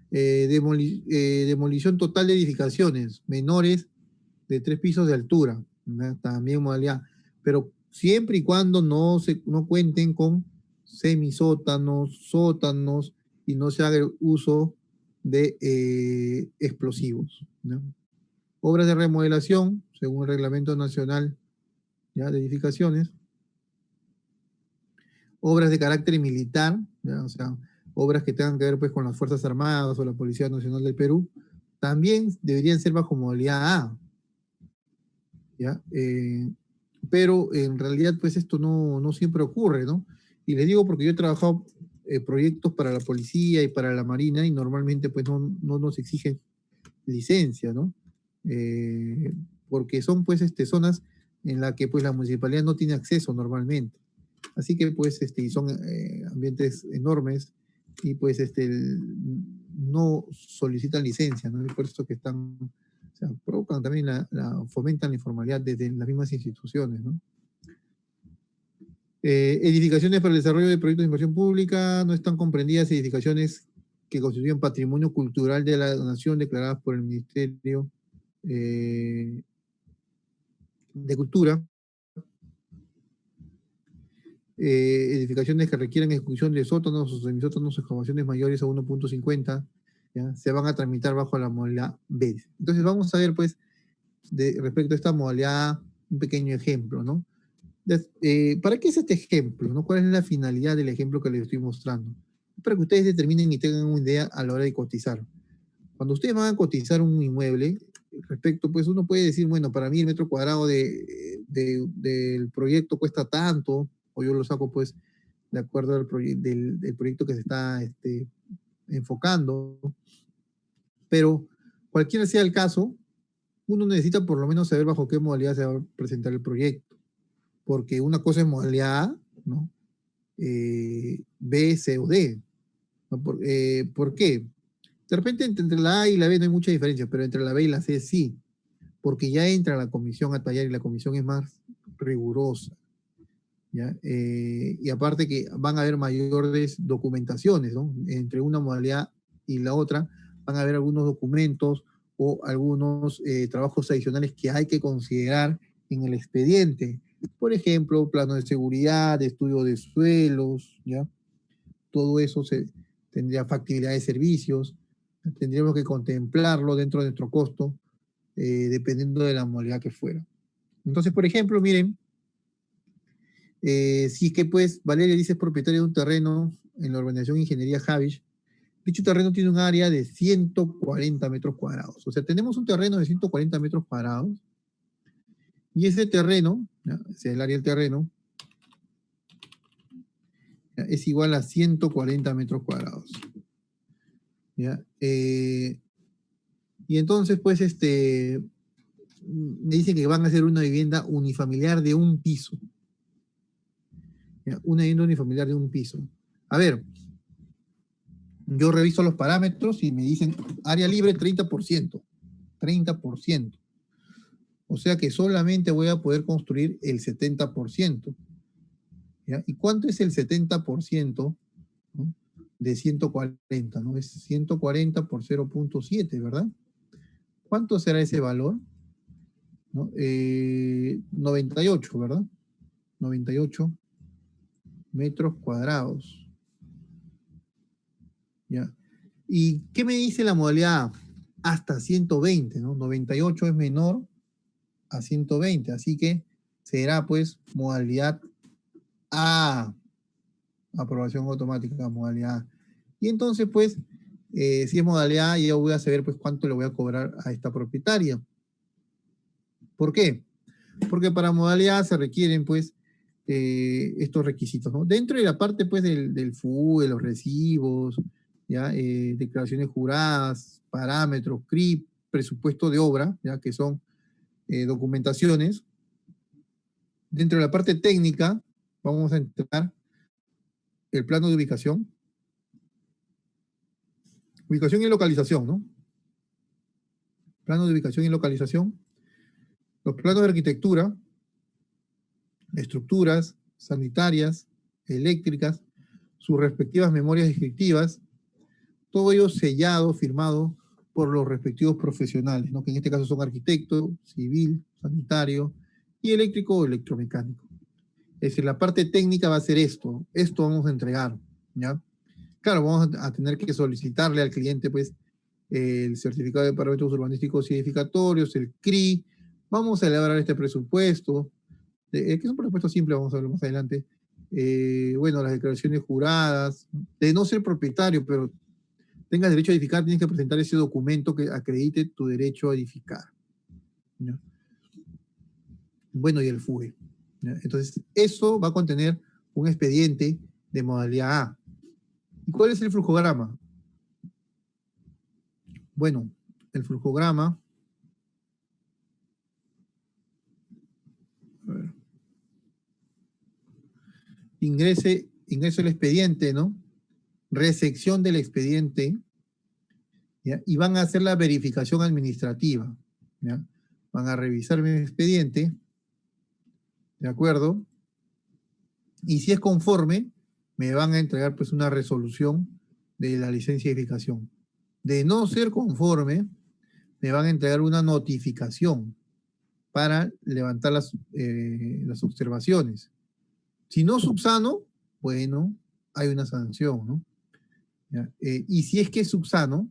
A: Demolición total de edificaciones menores de 3 pisos de altura, ¿no? También modalidad, pero siempre y cuando no cuenten con semisótanos, sótanos y no se haga el uso de explosivos, ¿no? Obras de remodelación, según el Reglamento Nacional, ¿ya? De Edificaciones. Obras de carácter militar, ¿ya? O sea, obras que tengan que ver pues, con las Fuerzas Armadas o la Policía Nacional del Perú, también deberían ser bajo modalidad A, ¿ya? Pero en realidad pues esto no siempre ocurre, ¿no? Y les digo porque yo he trabajado proyectos para la policía y para la marina y normalmente pues no nos exigen licencia, ¿no? Porque son pues zonas en las que pues la municipalidad no tiene acceso normalmente. Así que pues y son ambientes enormes y pues no solicitan licencia, ¿no? Y por eso que están, o sea, provocan también fomentan la informalidad desde las mismas instituciones, ¿no? Edificaciones para el desarrollo de proyectos de inversión pública, no están comprendidas edificaciones que constituyen patrimonio cultural de la nación declaradas por el Ministerio de Cultura, edificaciones que requieren ejecución de sótanos o semisótanos, excavaciones mayores a 1.50, se van a tramitar bajo la modalidad B. Entonces vamos a ver, pues, respecto a esta modalidad, un pequeño ejemplo, ¿no? ¿Para qué es este ejemplo? ¿No? ¿Cuál es la finalidad del ejemplo que les estoy mostrando? Para que ustedes determinen y tengan una idea a la hora de cotizar. Cuando ustedes van a cotizar un inmueble, respecto, pues uno puede decir, bueno, para mí el metro cuadrado del proyecto cuesta tanto, o yo lo saco pues de acuerdo del proyecto que se está enfocando, pero cualquiera sea el caso, uno necesita por lo menos saber bajo qué modalidad se va a presentar el proyecto, porque una cosa es modalidad A, ¿no? B, C o D, ¿no? ¿Por qué? De repente entre la A y la B no hay mucha diferencia, pero entre la B y la C sí, porque ya entra la comisión a tallar y la comisión es más rigurosa. ¿Ya? Y aparte que van a haber mayores documentaciones, ¿no? Entre una modalidad y la otra van a haber algunos documentos o algunos trabajos adicionales que hay que considerar en el expediente. Por ejemplo, plano de seguridad, estudio de suelos, ¿ya? Todo eso tendría factibilidad de servicios, tendríamos que contemplarlo dentro de nuestro costo, dependiendo de la modalidad que fuera. Entonces, por ejemplo, miren, si es que pues Valeria dice es propietaria de un terreno en la organización Ingeniería Javish, dicho terreno tiene un área de 140 metros cuadrados. O sea, tenemos un terreno de 140 metros cuadrados y ese terreno, ¿ya? O sea, el área del terreno, ¿ya? Es igual a 140 metros cuadrados. ¿Ya? Y entonces, pues, me dicen que van a hacer una vivienda unifamiliar de un piso. ¿Ya? Una vivienda unifamiliar de un piso. A ver, yo reviso los parámetros y me dicen área libre 30%. 30%. O sea que solamente voy a poder construir el 70%. ¿Ya? ¿Y cuánto es el 70%, ¿no? De 140? ¿No? Es 140 por 0.7, ¿verdad? ¿Cuánto será ese valor? ¿No? 98, ¿verdad? 98 metros cuadrados. ¿Ya? ¿Y qué me dice la modalidad? Hasta 120, ¿no? 98 es menor a 120, así que será pues modalidad A, aprobación automática, modalidad A. Y entonces pues, si es modalidad A, yo voy a saber pues cuánto le voy a cobrar a esta propietaria. ¿Por qué? Porque para modalidad A se requieren pues estos requisitos, ¿no? Dentro de la parte pues del FU, de los recibos, ¿ya? Declaraciones juradas, parámetros, CRIP, presupuesto de obra, ¿ya? Que son documentaciones. Dentro de la parte técnica vamos a entrar el plano de ubicación y localización, ¿no? Plano de ubicación y localización, los planos de arquitectura, estructuras sanitarias, eléctricas, sus respectivas memorias descriptivas, todo ello sellado, firmado por los respectivos profesionales, ¿no? Que en este caso son arquitecto, civil, sanitario y eléctrico o electromecánico. Es decir, la parte técnica va a ser esto vamos a entregar, ¿ya? Claro, vamos a tener que solicitarle al cliente, pues, el certificado de parámetros urbanísticos y edificatorios, el CRI, vamos a elaborar este presupuesto, que es un presupuesto simple, vamos a ver más adelante. Bueno, las declaraciones juradas, de no ser propietario, pero tengas derecho a edificar, tienes que presentar ese documento que acredite tu derecho a edificar, ¿ya? Bueno, y el FUE, ¿ya? Entonces, eso va a contener un expediente de modalidad A. ¿Y cuál es el flujograma? Bueno, el flujograma, a ver, ingreso el expediente, ¿no? Recepción del expediente, ¿ya? Y van a hacer la verificación administrativa, ¿ya? Van a revisar mi expediente, ¿de acuerdo? Y si es conforme, me van a entregar pues una resolución de la licencia de edificación. De no ser conforme, me van a entregar una notificación para levantar las observaciones. Si no subsano, bueno, hay una sanción, ¿no? ¿Ya? Y si es que es subsano,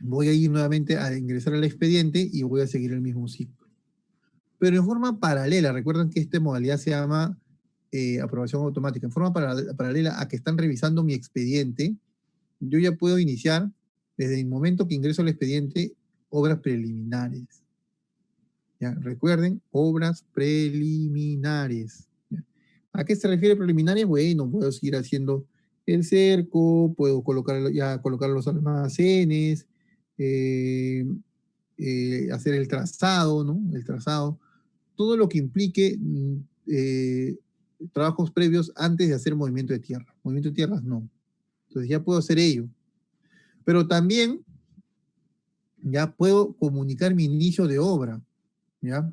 A: voy a ir nuevamente a ingresar al expediente y voy a seguir el mismo ciclo. Pero en forma paralela, recuerden que esta modalidad se llama aprobación automática. En forma paralela a que están revisando mi expediente, yo ya puedo iniciar desde el momento que ingreso al expediente obras preliminares. ¿Ya? Recuerden, obras preliminares. ¿Ya? ¿A qué se refiere preliminares? Bueno, puedo seguir haciendo el cerco, puedo colocar los almacenes, hacer el trazado, ¿no? El trazado, todo lo que implique trabajos previos antes de hacer movimiento de tierra. Movimiento de tierras no. Entonces ya puedo hacer ello. Pero también ya puedo comunicar mi inicio de obra, ¿ya?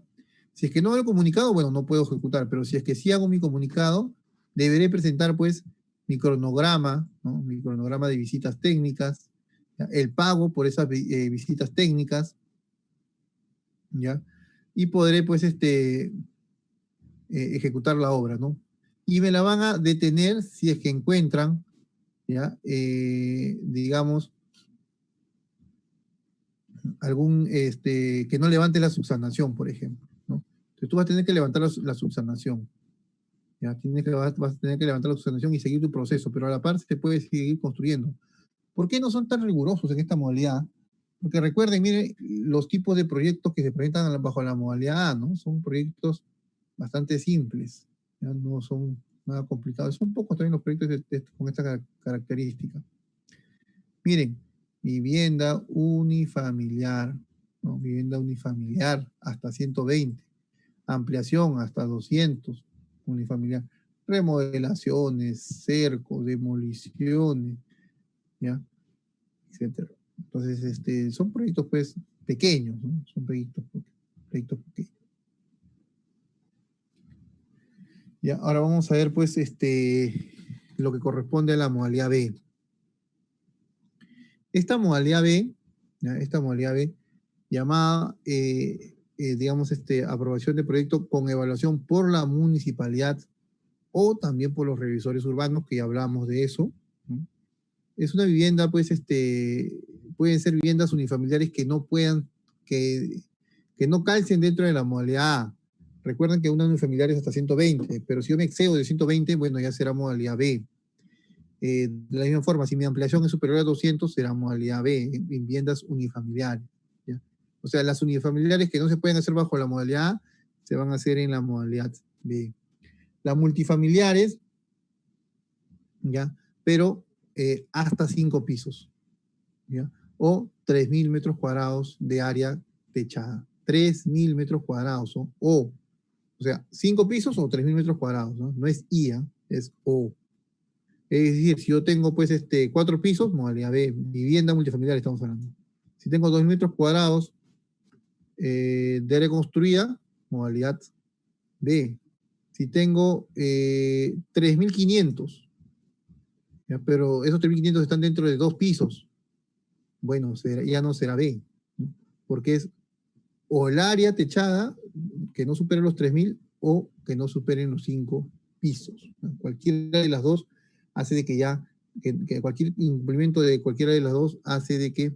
A: Si es que no lo he comunicado, bueno, no puedo ejecutar, pero si es que sí hago mi comunicado, deberé presentar pues mi cronograma, ¿no? Mi cronograma de visitas técnicas, ¿ya? El pago por esas visitas técnicas, ¿ya? Y podré pues ejecutar la obra, ¿no? Y me la van a detener si es que encuentran, ¿ya? Digamos, algún, que no levante la subsanación, por ejemplo, ¿no? Entonces tú vas a tener que levantar la subsanación, ¿ya? Vas a tener que levantar la subsanación y seguir tu proceso, pero a la par se puede seguir construyendo. ¿Por qué no son tan rigurosos en esta modalidad? Porque recuerden, miren, los tipos de proyectos que se presentan bajo la modalidad A, ¿no? Son proyectos bastante simples, ¿ya? No son nada complicados. Son pocos también los proyectos con esta característica. Miren, vivienda unifamiliar, ¿no? Vivienda unifamiliar hasta 120, ampliación hasta 200, unifamiliar, remodelaciones, cercos, demoliciones, ¿ya? Etcétera. Entonces, son proyectos pues pequeños, ¿no? Son proyectos pequeños. Ya, ahora vamos a ver pues lo que corresponde a la modalidad B. Esta modalidad B, ¿ya? Esta modalidad B, llamada, digamos, aprobación de proyecto con evaluación por la municipalidad o también por los revisores urbanos, que ya hablamos de eso, ¿no? Es una vivienda, pues, pueden ser viviendas unifamiliares que no puedan, que no calcen dentro de la modalidad A. Recuerden que una unifamiliar es hasta 120, pero si yo me excedo de 120, bueno, ya será modalidad B. De la misma forma, si mi ampliación es superior a 200, será modalidad B, en viviendas unifamiliares, ¿ya? O sea, las unifamiliares que no se pueden hacer bajo la modalidad A, se van a hacer en la modalidad B. Las multifamiliares, ¿ya? Pero hasta 5 pisos, ¿ya? O 3.000 metros cuadrados de área techada. 3.000 metros cuadrados, o sea, 5 pisos o 3.000 metros cuadrados, ¿no? No es IA, es O. Es decir, si yo tengo pues 4 pisos, modalidad B, vivienda multifamiliar estamos hablando. Si tengo 2.000 metros cuadrados de área construida, modalidad B. Si tengo 3.500, ¿ya? Pero esos 3.500 están dentro de 2 pisos, bueno, ya no será B, ¿no? Porque es o el área techada que no supere los 3.000 o que no superen los 5 pisos, ¿no? Cualquiera de las dos hace de que ya, que cualquier implemento de cualquiera de las dos hace de que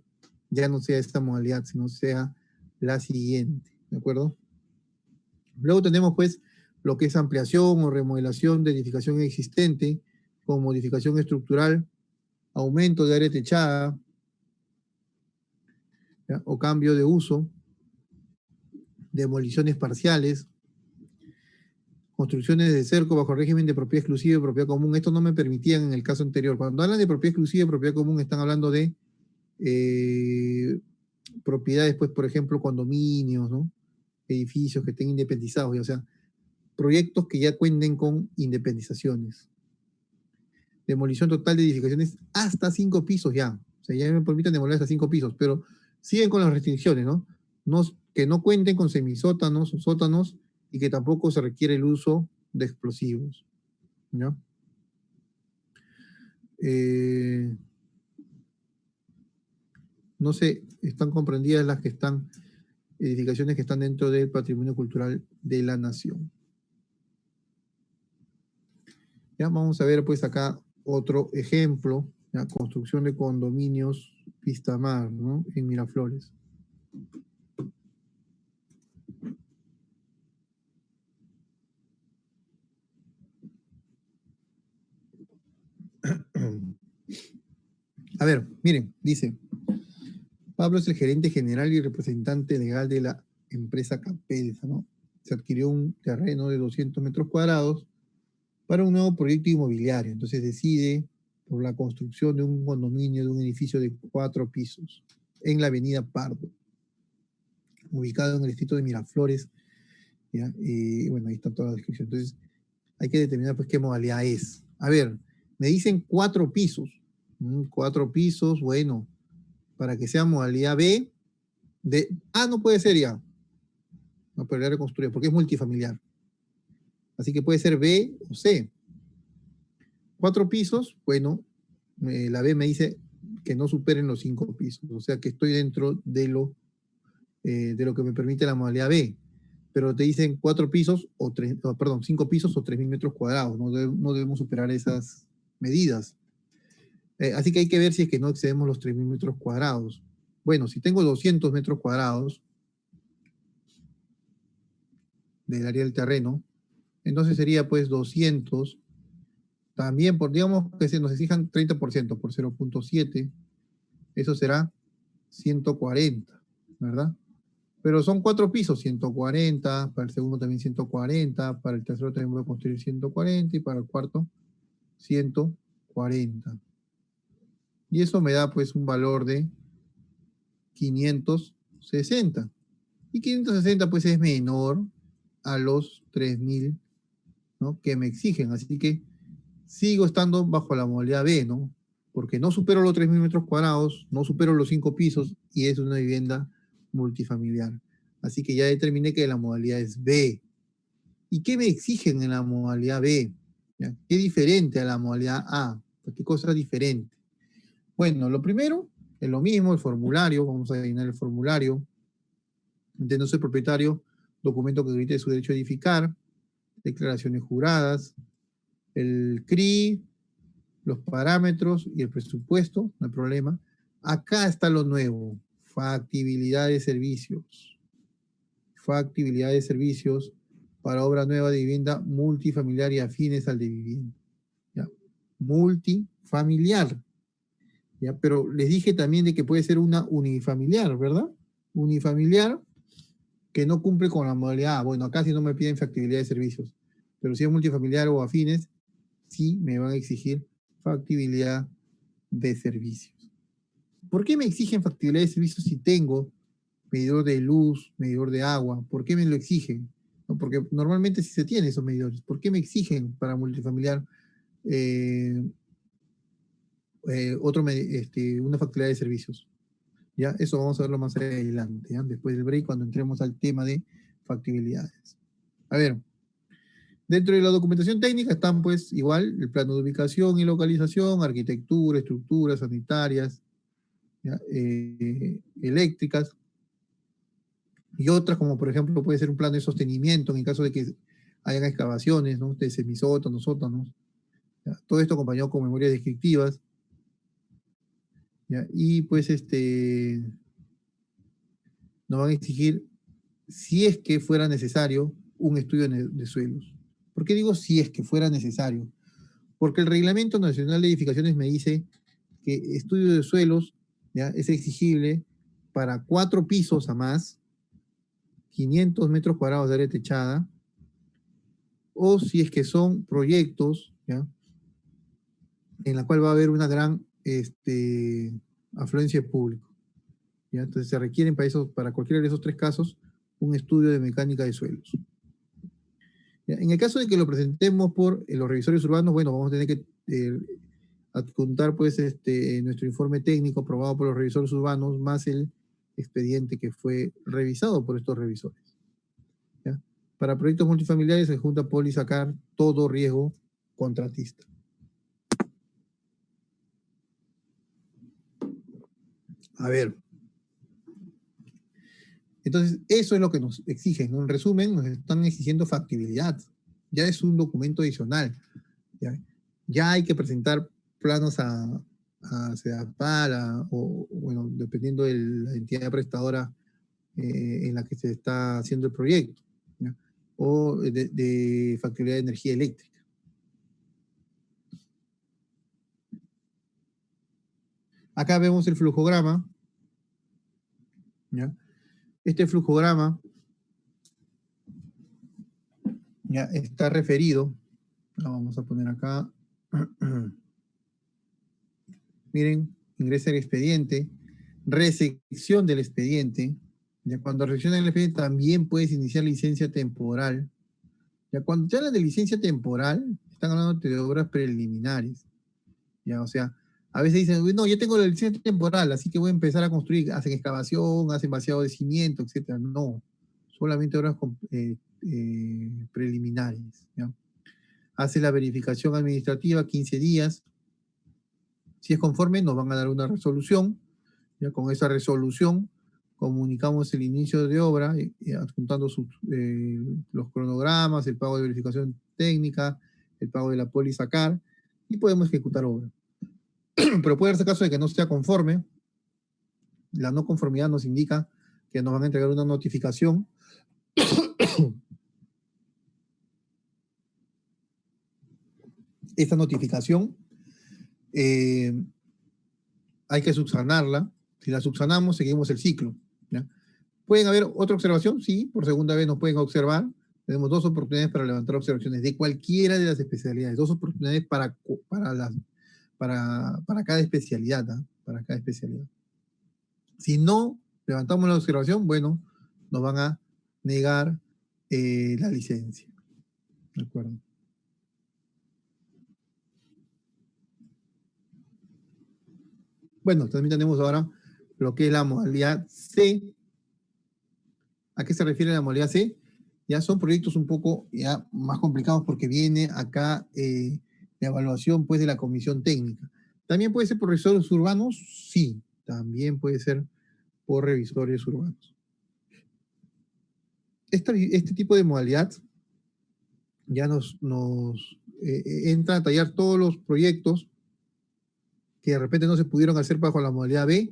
A: ya no sea esta modalidad, sino sea la siguiente, ¿de acuerdo? Luego tenemos pues lo que es ampliación o remodelación de edificación existente, con modificación estructural, aumento de área techada, ¿ya? O cambio de uso, demoliciones parciales, construcciones de cerco bajo régimen de propiedad exclusiva y propiedad común. Esto no me permitían en el caso anterior. Cuando hablan de propiedad exclusiva y propiedad común, están hablando de propiedades, pues, por ejemplo, condominios, ¿no? Edificios que estén independizados, o sea, proyectos que ya cuenten con independizaciones. Demolición total de edificaciones hasta 5 pisos ya. O sea, ya me permiten demoler hasta 5 pisos, pero siguen con las restricciones, ¿no? Que no cuenten con semisótanos o sótanos y que tampoco se requiere el uso de explosivos, ¿no? No sé, están comprendidas las que están, edificaciones que están dentro del patrimonio cultural de la nación. Ya vamos a ver pues acá otro ejemplo, la construcción de condominios Pistamar, ¿no? En Miraflores. A ver, miren, dice, Pablo es el gerente general y representante legal de la empresa Capelsa, ¿no? Se adquirió un terreno de 200 metros cuadrados para un nuevo proyecto inmobiliario. Entonces decide por la construcción de un condominio, de un edificio de 4 pisos en la avenida Pardo, ubicado en el distrito de Miraflores, ¿ya? Bueno, ahí está toda la descripción. Entonces, hay que determinar pues qué modalidad es. A ver, me dicen 4 pisos. 4 pisos, bueno, para que sea modalidad B, de A no puede ser ya, no, pero ya reconstruye, porque es multifamiliar. Así que puede ser B o C. 4 pisos, bueno, la B me dice que no superen los 5 pisos, o sea que estoy dentro de lo que me permite la modalidad B. Pero te dicen 4 pisos o 3, perdón, 5 pisos o 3.000 metros cuadrados, no debemos superar esas medidas. Así que hay que ver si es que no excedemos los 3.000 metros cuadrados. Bueno, si tengo 200 metros cuadrados del área del terreno, entonces sería pues 200, también por, digamos que se nos exijan 30% por 0.7, eso será 140, ¿verdad? Pero son 4 pisos, 140, para el segundo también 140, para el tercero también voy a construir 140 y para el cuarto 140. Y eso me da pues un valor de 560. Y 560 pues es menor a los 3.000, ¿no?, que me exigen. Así que sigo estando bajo la modalidad B, ¿no? Porque no supero los 3.000 metros cuadrados, no supero los 5 pisos y es una vivienda multifamiliar. Así que ya determiné que la modalidad es B. ¿Y qué me exigen en la modalidad B? ¿Ya? ¿Qué diferente a la modalidad A? ¿Qué cosa diferente? Bueno, lo primero es lo mismo, el formulario. Vamos a llenar el formulario. De no ser propietario, documento que acredite su derecho a edificar, declaraciones juradas, el CRI, los parámetros y el presupuesto, no hay problema. Acá está lo nuevo, factibilidad de servicios. Factibilidad de servicios para obra nueva de vivienda multifamiliar y afines al de vivienda. ¿Ya? Multifamiliar. ¿Ya? Pero les dije también de que puede ser una unifamiliar, ¿verdad? Unifamiliar que no cumple con la modalidad A. Bueno, acá sí no me piden factibilidad de servicios, pero si es multifamiliar o afines, sí me van a exigir factibilidad de servicios. ¿Por qué me exigen factibilidad de servicios si tengo medidor de luz, medidor de agua? ¿Por qué me lo exigen? ¿No? Porque normalmente sí se tienen esos medidores. ¿Por qué me exigen para multifamiliar una factibilidad de servicios? ¿Ya? Eso vamos a verlo más adelante, ¿ya? Después del break, cuando entremos al tema de factibilidades. A ver, dentro de la documentación técnica están pues igual el plano de ubicación y localización, arquitectura, estructuras sanitarias, ¿ya? Eléctricas, y otras como por ejemplo puede ser un plano de sostenimiento en el caso de que hayan excavaciones, ¿no?, de semisótanos, sótanos, ¿ya? Todo esto acompañado con memorias descriptivas, ¿ya? Y pues nos van a exigir, si es que fuera necesario, un estudio de suelos. ¿Por qué digo si es que fuera necesario? Porque el Reglamento Nacional de Edificaciones me dice que estudio de suelos, ¿ya?, es exigible para 4 pisos a más, 500 metros cuadrados de área techada, o si es que son proyectos, ¿ya?, en la cual va a haber una gran afluencia de público, ¿ya? Entonces se requieren para cualquiera de esos 3 casos un estudio de mecánica de suelos. ¿Ya? En el caso de que lo presentemos por los revisores urbanos, bueno, vamos a tener que adjuntar pues nuestro informe técnico aprobado por los revisores urbanos más el expediente que fue revisado por estos revisores. ¿Ya? Para proyectos multifamiliares se junta sacar todo riesgo contratista. A ver. Entonces, eso es lo que nos exigen, ¿no? En resumen, nos están exigiendo factibilidad. Ya es un documento adicional. Ya hay que presentar planos a CEDAPAL, o bueno, dependiendo de la entidad prestadora en la que se está haciendo el proyecto, ¿ya?, o de factibilidad de energía eléctrica. Acá vemos el flujograma, ¿ya? Este flujograma ya está referido, lo vamos a poner acá. Miren, ingresa el expediente, recepción del expediente. Ya cuando recepciona el expediente también puedes iniciar licencia temporal, Ya, cuando te hablan de licencia temporal, están hablando de obras preliminares. Ya, o sea, a veces dicen, no, yo tengo la licencia temporal, así que voy a empezar a construir. Hacen excavación, hacen vaciado de cimiento, etcétera. No, solamente obras preliminares. ¿Ya? Hace la verificación administrativa 15 días. Si es conforme, nos van a dar una resolución. Ya con esa resolución comunicamos el inicio de obra, adjuntando los cronogramas, el pago de verificación técnica, el pago de la póliza CAR, y podemos ejecutar obra. Pero puede darse caso de que no sea conforme. La no conformidad nos indica que nos van a entregar una notificación. Esta notificación hay que subsanarla. Si la subsanamos, seguimos el ciclo. ¿Ya? ¿Pueden haber otra observación? Sí, por segunda vez nos pueden observar. Tenemos 2 oportunidades para levantar observaciones de cualquiera de las especialidades. 2 oportunidades para cada especialidad. ¿Eh? Para cada especialidad. Si no levantamos la observación, bueno, nos van a negar la licencia. ¿De acuerdo? Bueno, también tenemos ahora lo que es la modalidad C. ¿A qué se refiere la modalidad C? Ya son proyectos un poco ya más complicados porque viene acá la evaluación pues de la comisión técnica. ¿También puede ser por revisores urbanos? Sí, también puede ser por revisores urbanos. Este tipo de modalidad ya nos entra a tallar todos los proyectos que de repente no se pudieron hacer bajo la modalidad B,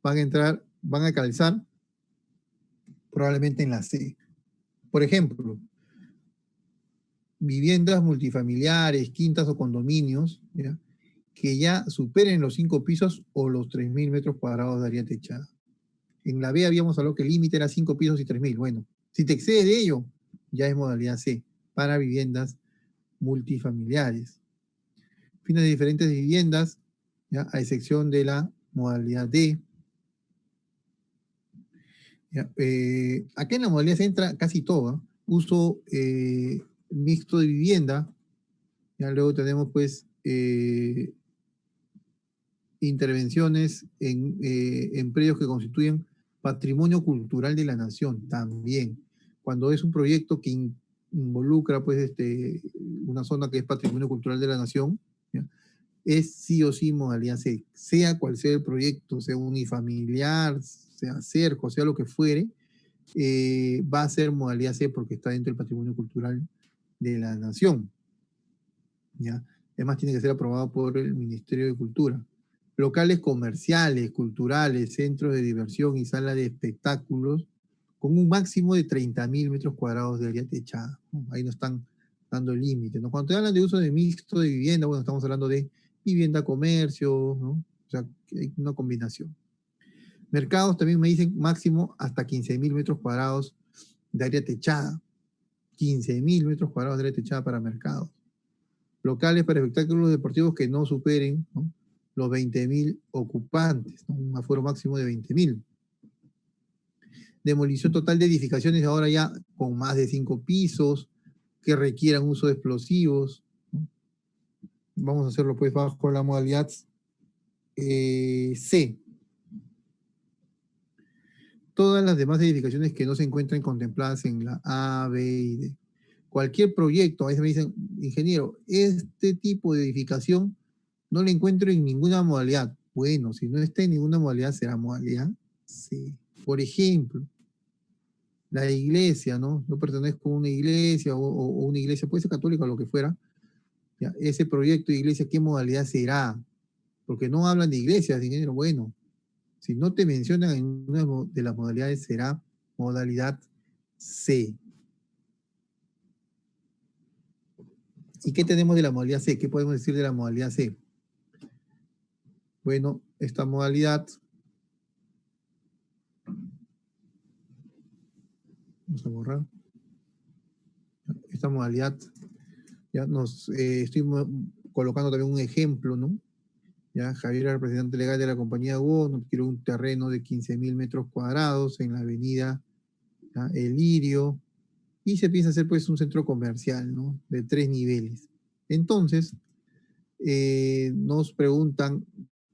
A: van a calzar probablemente en la C. Por ejemplo, viviendas multifamiliares, quintas o condominios, ¿ya? Que ya superen los 5 pisos o los 3.000 metros cuadrados de área techada. En la B habíamos hablado que el límite era 5 pisos y 3.000. Bueno, si te excedes de ello, ya es modalidad C, para viviendas multifamiliares. Fines de diferentes viviendas, ¿ya? A excepción de la modalidad D. ¿Ya? Acá en la modalidad C entra casi todo. ¿Eh? Uso mixto de vivienda. Ya luego tenemos pues intervenciones en predios que constituyen patrimonio cultural de la nación también. Cuando es un proyecto que involucra pues una zona que es patrimonio cultural de la nación, ¿ya? Es sí o sí modalidad C, sea cual sea el proyecto, sea unifamiliar, sea cerco, sea lo que fuere, va a ser modalidad C porque está dentro del patrimonio cultural de la nación. ¿Ya? Además tiene que ser aprobado por el Ministerio de Cultura. Locales comerciales, culturales, centros de diversión y salas de espectáculos con un máximo de 30.000 metros cuadrados de área techada. ¿No? Ahí nos están dando el límite. ¿No? Cuando te hablan de uso de mixto de vivienda, bueno, estamos hablando de vivienda, comercio, ¿no? O sea, hay una combinación. Mercados también me dicen máximo hasta 15.000 metros cuadrados de área techada. 15.000 metros cuadrados de área techada para mercados. Locales para espectáculos deportivos que no superen, ¿no? Los 20.000 ocupantes, ¿no? Un aforo máximo de 20.000. Demolición total de edificaciones ahora ya con más de 5 pisos que requieran uso de explosivos, ¿no? Vamos a hacerlo pues bajo la modalidad C. Todas las demás edificaciones que no se encuentren contempladas en la A, B y D. Cualquier proyecto, a veces me dicen, ingeniero, este tipo de edificación no lo encuentro en ninguna modalidad. Bueno, si no está en ninguna modalidad, será modalidad C. Por ejemplo, la iglesia, ¿no? Yo pertenezco a una iglesia o una iglesia, puede ser católica o lo que fuera. ¿Ya? Ese proyecto de iglesia, ¿qué modalidad será? Porque no hablan de iglesias, ingeniero. Bueno, si no te mencionan en una de las modalidades, será modalidad C. ¿Y qué tenemos de la modalidad C? ¿Qué podemos decir de la modalidad C? Bueno, esta modalidad, vamos a borrar, esta modalidad, ya nos estoy colocando también un ejemplo, ¿no? Ya Javier, el representante legal de la compañía GO, nos quiere un terreno de 15.000 metros cuadrados en la avenida, ¿ya? El Lirio, y se piensa hacer pues un centro comercial, ¿no? De 3 niveles. Entonces, nos preguntan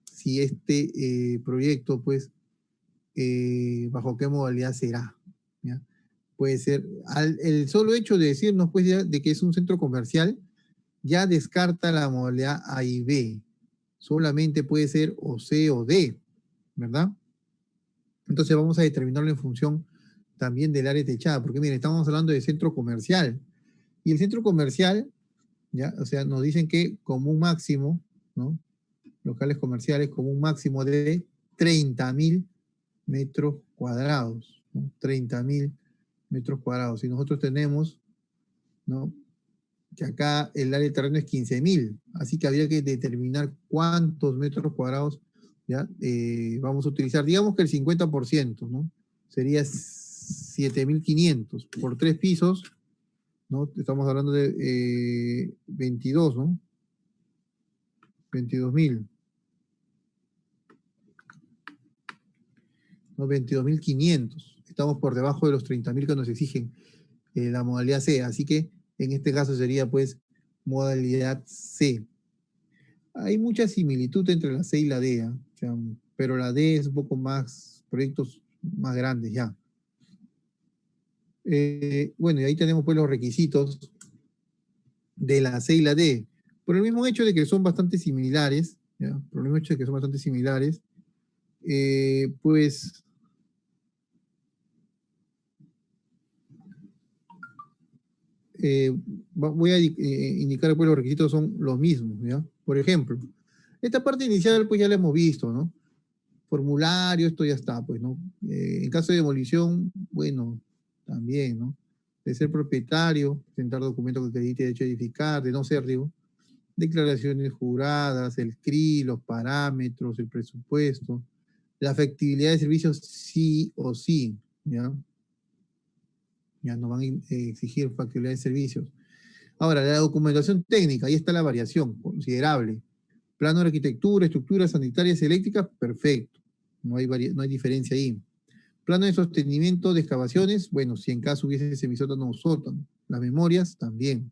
A: si este proyecto, pues, bajo qué modalidad será, ¿ya? Puede ser, el solo hecho de decirnos, pues, ya, de que es un centro comercial, ya descarta la modalidad A y B. Solamente puede ser o C o D, ¿verdad? Entonces vamos a determinarlo en función también del área techada, porque miren, estamos hablando de centro comercial, y el centro comercial, ¿ya? O sea, nos dicen que como un máximo, ¿no? Locales comerciales como un máximo de 30.000 metros cuadrados, ¿no? 30.000 metros cuadrados. Y nosotros tenemos, ¿no? Que acá el área de terreno es 15.000, así que habría que determinar cuántos metros cuadrados, ¿ya? Vamos a utilizar. Digamos que el 50%, ¿no? Sería 7.500 por 3 pisos, ¿no? Estamos hablando de 22, ¿no? 22.000, ¿no? 22.500. Estamos por debajo de los 30.000 que nos exigen la modalidad C, así que en este caso sería pues modalidad C. Hay mucha similitud entre la C y la D, ¿eh? O sea, pero la D es un poco más, proyectos más grandes ya. Bueno, y ahí tenemos pues los requisitos de la C y la D. Por el mismo hecho de que son bastante similares, ¿ya? Por el mismo hecho de que son bastante similares, pues voy a indicar pues los requisitos son los mismos, ¿ya? Por ejemplo, esta parte inicial pues ya la hemos visto, ¿no? Formulario, esto ya está, pues, ¿no? En caso de demolición, bueno, también, ¿no? De ser propietario, presentar documentos que acredite derecho a edificar, de no ser, digo, declaraciones juradas, el CRI, los parámetros, el presupuesto, la factibilidad de servicios sí o sí, ¿ya? Ya nos van a exigir factibilidad de servicios. Ahora, la documentación técnica, ahí está la variación considerable. Plano de arquitectura, estructuras sanitarias y eléctricas, perfecto. No hay diferencia ahí. Plano de sostenimiento de excavaciones, bueno, si en caso hubiese semisótano o sótano. Las memorias, también.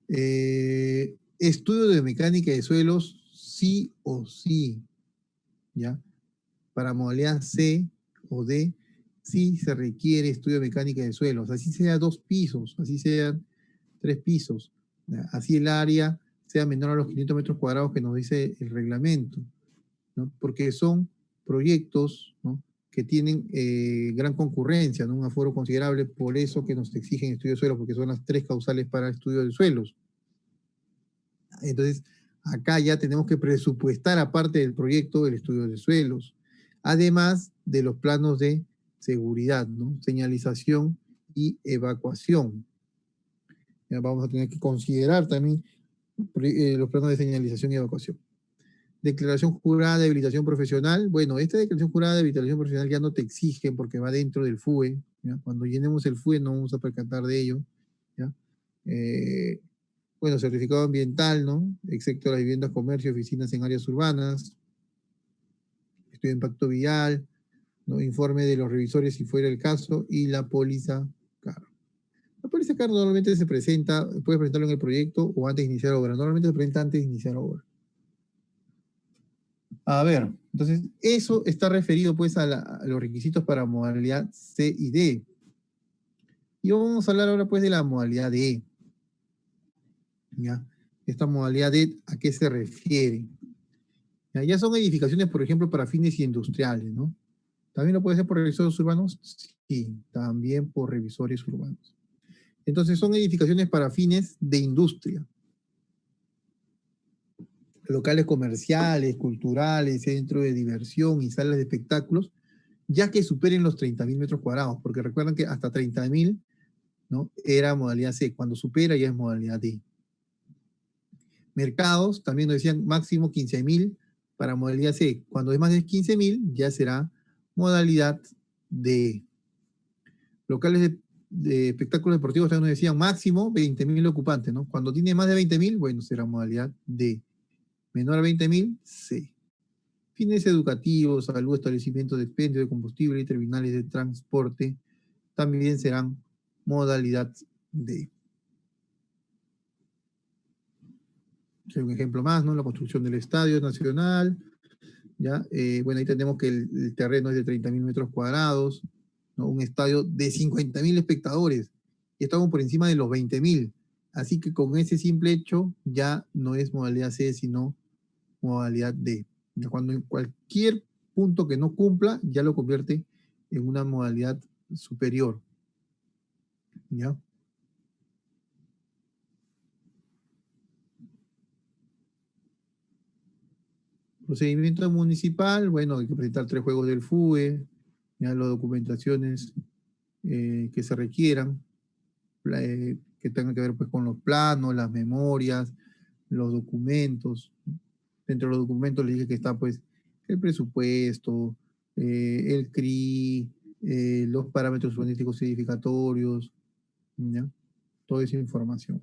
A: Estudio de mecánica de suelos, sí o sí, ¿ya? Para modalidad C o D, sí se requiere estudio de mecánica de suelos, así sea 2 pisos, así sean 3 pisos, ¿ya? Así el área sea menor a los 500 metros cuadrados que nos dice el reglamento, ¿no? Porque son proyectos, ¿no? Que tienen gran concurrencia, ¿no? Un aforo considerable, por eso que nos exigen estudio de suelos, porque son las 3 causales para estudio de suelos. Entonces, acá ya tenemos que presupuestar, aparte del proyecto, el estudio de suelos, además de los planos de seguridad, ¿no? Señalización y evacuación. Ya vamos a tener que considerar también los planos de señalización y evacuación. Declaración jurada de habilitación profesional. Bueno, esta declaración jurada de habilitación profesional ya no te exige porque va dentro del FUE. ¿Ya? Cuando llenemos el FUE no vamos a percatar de ello. ¿Ya? Bueno, certificado ambiental, ¿no? Excepto las viviendas, comercio, oficinas en áreas urbanas. Estudio de impacto vial, ¿no? Informe de los revisores si fuera el caso y la póliza CAR. La póliza CAR normalmente se presenta, puedes presentarlo en el proyecto o antes de iniciar obra. Normalmente se presenta antes de iniciar obra. A ver, entonces eso está referido pues a los requisitos para modalidad C y D. Y vamos a hablar ahora pues de la modalidad D. ¿Ya? Esta modalidad D, ¿a qué se refiere? Ya son edificaciones, por ejemplo, para fines industriales, ¿no? ¿También lo puede ser por revisores urbanos? Sí, también por revisores urbanos. Entonces son edificaciones para fines de industria. Locales comerciales, culturales, centros de diversión y salas de espectáculos, ya que superen los 30.000 metros cuadrados, porque recuerdan que hasta 30.000, ¿no? Era modalidad C, cuando supera ya es modalidad D. Mercados, también nos decían máximo 15.000 para modalidad C, cuando es más de 15.000 ya será modalidad D. Locales de espectáculos deportivos también nos decían máximo 20.000 ocupantes, ¿no? Cuando tiene más de 20.000, bueno, será modalidad D. Menor a 20.000, C. Fines educativos, salud, establecimientos de expendio de combustible y terminales de transporte también serán modalidad D. Un ejemplo más, ¿no? La construcción del Estadio Nacional, ¿ya? Bueno, ahí tenemos que el terreno es de 30.000 metros cuadrados, ¿no? Un estadio de 50.000 espectadores, y estamos por encima de los 20.000. Así que con ese simple hecho ya no es modalidad C, sino modalidad D. Cuando en cualquier punto que no cumpla, ya lo convierte en una modalidad superior. ¿Ya? Procedimiento municipal, bueno, hay que presentar 3 juegos del FUE, ya las documentaciones que se requieran, que tengan que ver pues con los planos, las memorias, los documentos. Dentro de los documentos les dije que está pues el presupuesto, el CRI, los parámetros urbanísticos edificatorios, ¿ya? Toda esa información.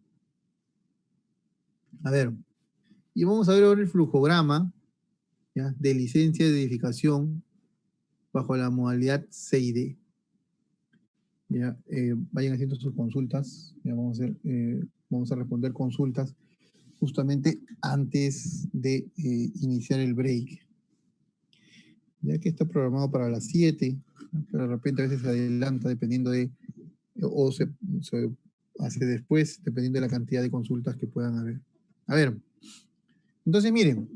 A: A ver, y vamos a ver ahora el flujograma, ¿ya? De licencia de edificación bajo la modalidad C y D. Ya, vayan haciendo sus consultas, ya vamos a responder consultas justamente antes de iniciar el break. Ya que está programado para las 7, pero de repente a veces se adelanta dependiendo de, o se hace después, dependiendo de la cantidad de consultas que puedan haber. A ver, entonces miren,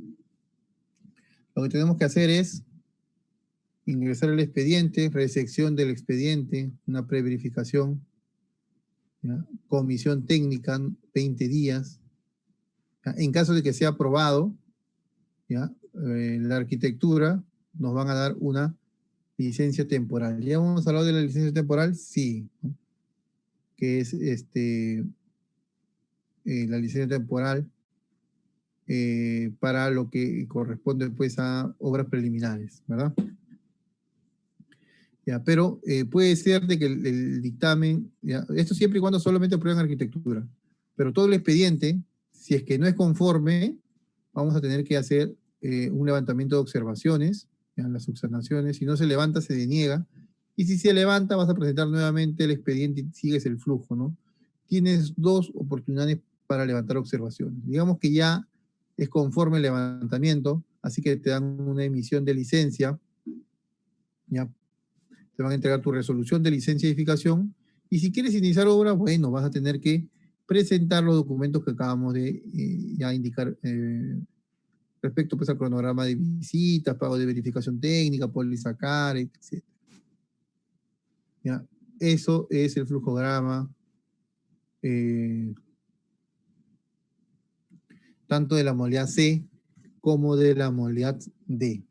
A: lo que tenemos que hacer es ingresar el expediente, recepción del expediente, una preverificación, ¿ya? Comisión técnica, 20 días. ¿Ya? En caso de que sea aprobado, ¿ya? La arquitectura nos van a dar una licencia temporal. ¿Ya hemos hablado de la licencia temporal? Sí. Que es la licencia temporal para lo que corresponde pues a obras preliminares, ¿verdad? Ya, pero puede ser de que el dictamen, ya, esto siempre y cuando solamente aprueben arquitectura, pero todo el expediente, si es que no es conforme, vamos a tener que hacer un levantamiento de observaciones, ya, las subsanaciones. Si no se levanta, se deniega, y si se levanta, vas a presentar nuevamente el expediente y sigues el flujo, ¿no? Tienes 2 oportunidades para levantar observaciones. Digamos que ya es conforme el levantamiento, así que te dan una emisión de licencia, ya te van a entregar tu resolución de licencia de edificación, y si quieres iniciar obra, bueno, vas a tener que presentar los documentos que acabamos de ya indicar respecto pues al cronograma de visitas, pago de verificación técnica, póliza CARE, etc. ¿Ya? Eso es el flujograma tanto de la modalidad C como de la modalidad D.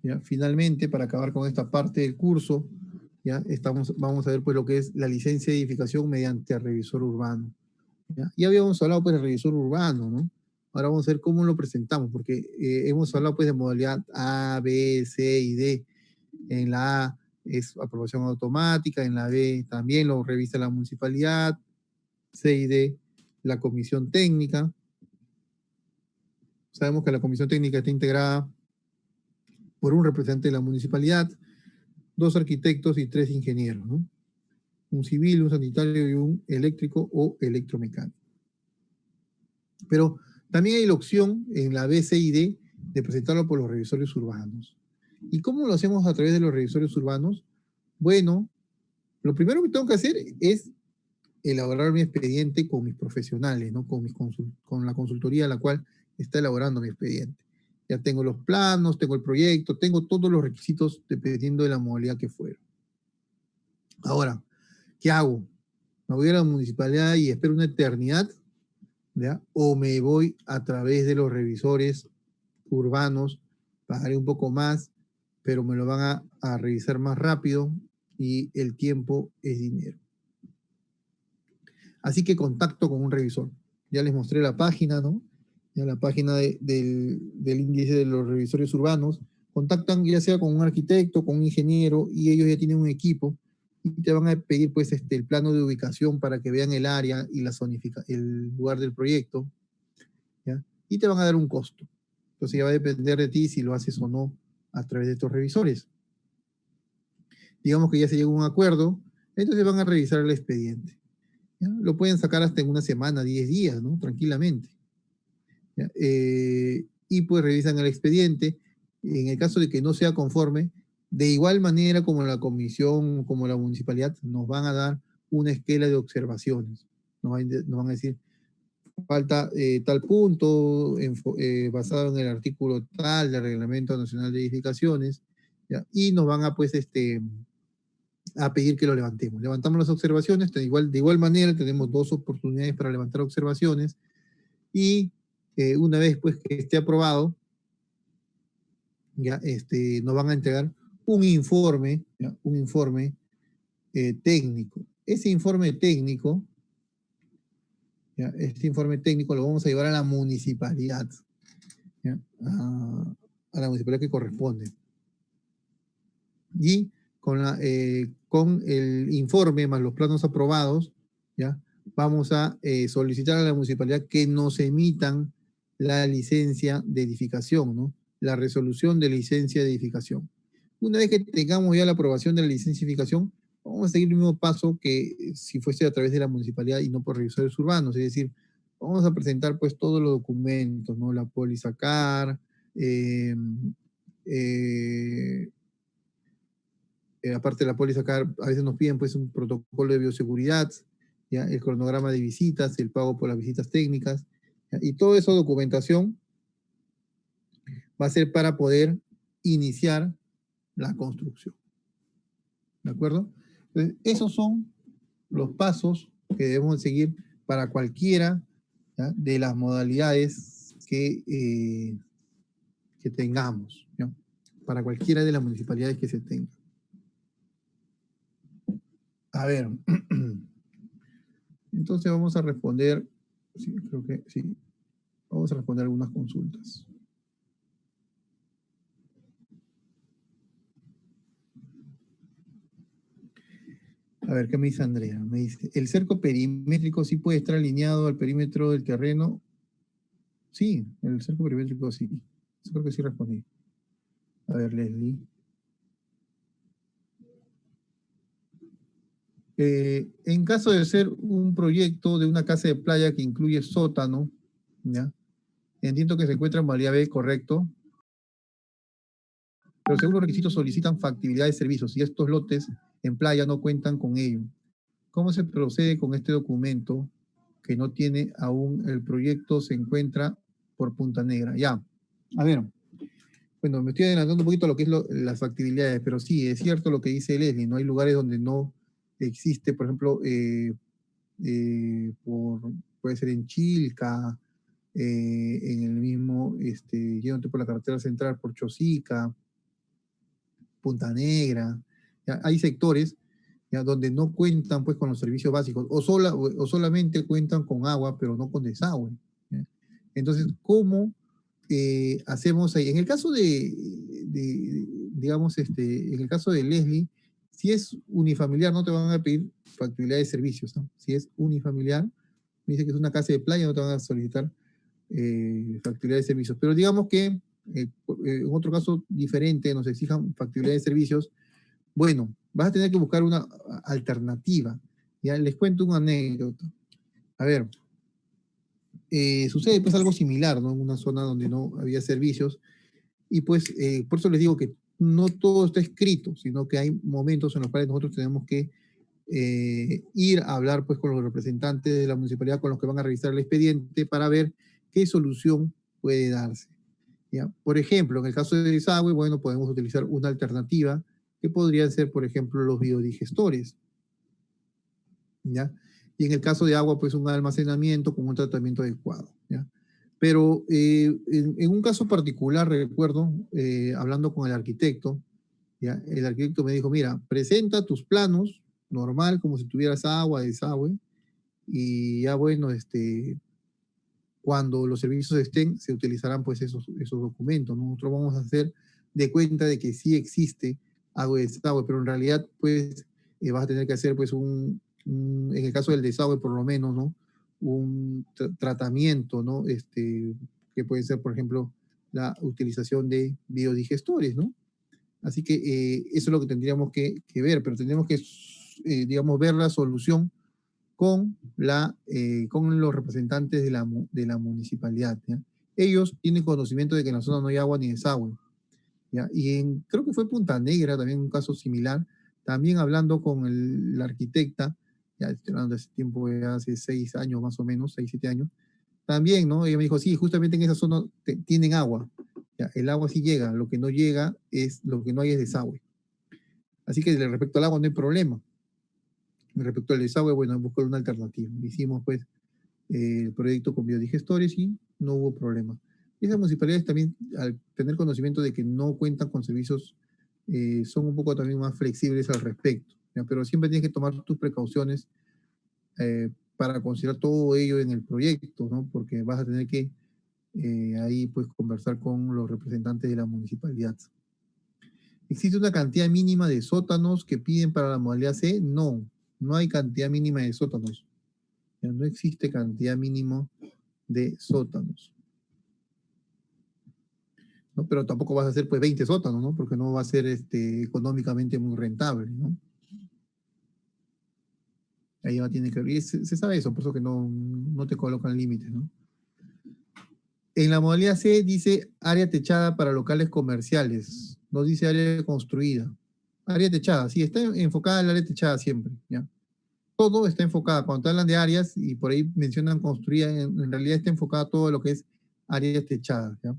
A: ¿Ya? Finalmente, para acabar con esta parte del curso, ¿ya? Vamos a ver pues lo que es la licencia de edificación mediante revisor urbano. Ya habíamos hablado pues del revisor urbano, ¿no? Ahora vamos a ver cómo lo presentamos, porque hemos hablado pues de modalidad A, B, C y D. En la A es aprobación automática, en la B también lo revisa la municipalidad, C y D la comisión técnica. Sabemos que la comisión técnica está integrada por un representante de la municipalidad, 2 arquitectos y 3 ingenieros, ¿no? Un civil, un sanitario y un eléctrico o electromecánico. Pero también hay la opción en la B, C y D de presentarlo por los revisores urbanos. ¿Y cómo lo hacemos a través de los revisores urbanos? Bueno, lo primero que tengo que hacer es elaborar mi expediente con mis profesionales, ¿no? Con la consultoría a la cual está elaborando mi expediente. Ya tengo los planos, tengo el proyecto, tengo todos los requisitos dependiendo de la modalidad que fuera. Ahora, ¿qué hago? ¿Me voy a la municipalidad y espero una eternidad? ¿Ya? ¿O me voy a través de los revisores urbanos? Pagaré un poco más, pero me lo van a revisar más rápido y el tiempo es dinero. Así que contacto con un revisor. Ya les mostré la página, ¿no? Ya la página del índice de los revisores urbanos. Contactan ya sea con un arquitecto, con un ingeniero, y ellos ya tienen un equipo y te van a pedir pues el plano de ubicación para que vean el área y el lugar del proyecto, ¿ya? Y te van a dar un costo. Entonces ya va a depender de ti si lo haces o no a través de estos revisores. Digamos que ya se llegó a un acuerdo, entonces van a revisar el expediente. ¿Ya? Lo pueden sacar hasta en una semana, 10 días, ¿no? Tranquilamente. ¿Ya? Y pues revisan el expediente. En el caso de que no sea conforme, de igual manera como la comisión, como la municipalidad, nos van a dar una esquela de observaciones. Nos van a decir, falta tal punto basado en el artículo tal del Reglamento Nacional de Edificaciones, ¿ya? Y nos van a, pues, a pedir que lo levantemos. Levantamos las observaciones, de igual manera tenemos 2 oportunidades para levantar observaciones y una vez pues que esté aprobado, ya nos van a entregar un informe, ¿ya? Un informe técnico. Ese informe técnico, ¿ya? Este informe técnico lo vamos a llevar a la municipalidad, ¿ya? A la municipalidad que corresponde. Y con el informe más los planos aprobados, ¿ya? Vamos a solicitar a la municipalidad que nos emitan la licencia de edificación, ¿no? La resolución de licencia de edificación. Una vez que tengamos ya la aprobación de la licencia de edificación, vamos a seguir el mismo paso que si fuese a través de la municipalidad y no por revisores urbanos, es decir, vamos a presentar pues todos los documentos, ¿no? La póliza CAR, aparte de la póliza acá, a veces nos piden pues un protocolo de bioseguridad, ¿ya? El cronograma de visitas, el pago por las visitas técnicas, ¿ya? Y toda esa documentación va a ser para poder iniciar la construcción. ¿De acuerdo? Entonces, esos son los pasos que debemos seguir para cualquiera, ¿ya? De las modalidades que tengamos, ¿ya? Para cualquiera de las municipalidades que se tengan. A ver, entonces vamos a responder, sí, creo que sí, vamos a responder algunas consultas. A ver, ¿qué me dice Andrea? Me dice, ¿el cerco perimétrico sí puede estar alineado al perímetro del terreno? Sí, el cerco perimétrico sí. Yo creo que sí respondí. A ver, Leslie. En caso de ser un proyecto de una casa de playa que incluye sótano, ¿ya? Entiendo que se encuentra en modalidad B, correcto. Pero según los requisitos solicitan factibilidad de servicios y estos lotes en playa no cuentan con ello. ¿Cómo se procede con este documento que no tiene aún el proyecto? Se encuentra por Punta Negra. Ya. A ver. Bueno, me estoy adelantando un poquito a lo que es las factibilidades, pero sí, es cierto lo que dice Leslie, ¿no? Hay lugares donde no existe, por ejemplo, puede ser en Chilca, en el mismo, yéndote por la carretera central, por Chosica, Punta Negra. ¿Ya? Hay sectores, ¿ya? Donde no cuentan pues con los servicios básicos o solamente cuentan con agua, pero no con desagüe, ¿ya? Entonces, ¿cómo hacemos ahí? En el caso digamos, en el caso de Leslie, si es unifamiliar, no te van a pedir factibilidad de servicios, ¿no? Si es unifamiliar, me dice que es una casa de playa, no te van a solicitar factibilidad de servicios. Pero digamos que en otro caso diferente nos exijan factibilidad de servicios, bueno, vas a tener que buscar una alternativa. Ya les cuento una anécdota. A ver, sucede pues algo similar, ¿no? En una zona donde no había servicios y pues por eso les digo que no todo está escrito, sino que hay momentos en los cuales nosotros tenemos que ir a hablar pues con los representantes de la municipalidad, con los que van a revisar el expediente para ver qué solución puede darse. ¿Ya? Por ejemplo, en el caso de desagüe, bueno, podemos utilizar una alternativa que podrían ser, por ejemplo, los biodigestores, ¿ya? Y en el caso de agua, pues un almacenamiento con un tratamiento adecuado, ¿ya? Pero en un caso particular, recuerdo, hablando con el arquitecto, ¿ya? El arquitecto me dijo, mira, presenta tus planos, normal, como si tuvieras agua, desagüe, y ya bueno, cuando los servicios estén, se utilizarán pues esos documentos, ¿no? Nosotros vamos a hacer de cuenta de que sí existe agua de desagüe, pero en realidad pues vas a tener que hacer pues en el caso del desagüe por lo menos, ¿no? Un tratamiento, ¿no? Que puede ser, por ejemplo, la utilización de biodigestores, ¿no? Así que eso es lo que tendríamos que ver, pero tendríamos que, digamos, ver la solución con los representantes de la municipalidad, ¿ya? Ellos tienen conocimiento de que en la zona no hay agua ni desagüe, ¿ya? Creo que fue Punta Negra también un caso similar, también hablando con la arquitecta, ya estoy hablando de ese tiempo, ya hace 6 años más o menos, 6, 7 años, también, ¿no? Ella me dijo, sí, justamente en esa zona tienen agua, ¿ya? El agua sí llega, lo que no llega es, lo que no hay es desagüe. Así que respecto al agua no hay problema. Respecto al desagüe, bueno, buscar una alternativa. Hicimos pues el proyecto con biodigestores y no hubo problema. Y esas municipalidades también, al tener conocimiento de que no cuentan con servicios, son un poco también más flexibles al respecto, ¿ya? Pero siempre tienes que tomar tus precauciones para considerar todo ello en el proyecto, ¿no? Porque vas a tener que ahí pues conversar con los representantes de la municipalidad. ¿Existe una cantidad mínima de sótanos que piden para la modalidad C? No, no hay cantidad mínima de sótanos. Ya no existe cantidad mínima de sótanos, ¿no? Pero tampoco vas a hacer pues 20 sótanos, ¿no? Porque no va a ser económicamente muy rentable, ¿no? Ahí va, tiene que ver. Y se sabe eso, por eso que no te colocan límites, ¿no? En la modalidad C dice área techada para locales comerciales, no dice área construida. Área techada, sí, está enfocada en el área techada siempre, ¿ya? Todo está enfocado. Cuando te hablan de áreas y por ahí mencionan construida, en realidad está enfocado todo lo que es áreas techadas, ¿ya?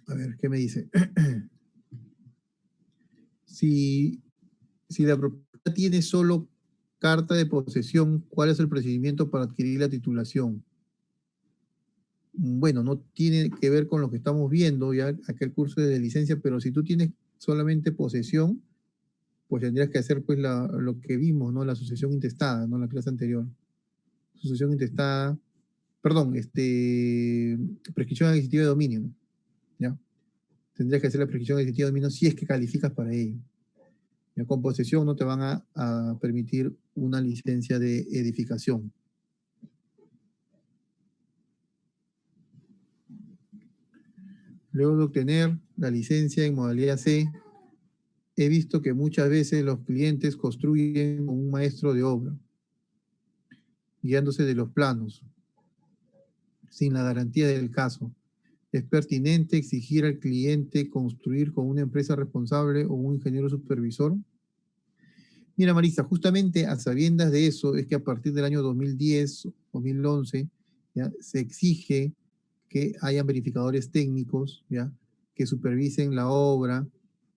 A: A ver, ¿qué me dice? Si, si la propiedad tiene solo carta de posesión, ¿cuál es el procedimiento para adquirir la titulación? Bueno, no tiene que ver con lo que estamos viendo, ya aquel curso de licencia, pero si tú tienes solamente posesión, pues tendrías que hacer pues lo que vimos, ¿no? La asociación intestada, ¿no? La clase anterior. Asociación intestada, perdón, prescripción adquisitiva de dominio, ¿ya? Tendrías que hacer la prescripción adquisitiva de dominio si es que calificas para ello. Ya con posesión no te van a permitir una licencia de edificación. Luego de obtener la licencia en modalidad C, he visto que muchas veces los clientes construyen con un maestro de obra, guiándose de los planos, sin la garantía del caso. ¿Es pertinente exigir al cliente construir con una empresa responsable o un ingeniero supervisor? Mira, Marisa, justamente a sabiendas de eso es que a partir del año 2010, 2011, ¿ya? Se exige que hayan verificadores técnicos, ¿ya? Que supervisen la obra,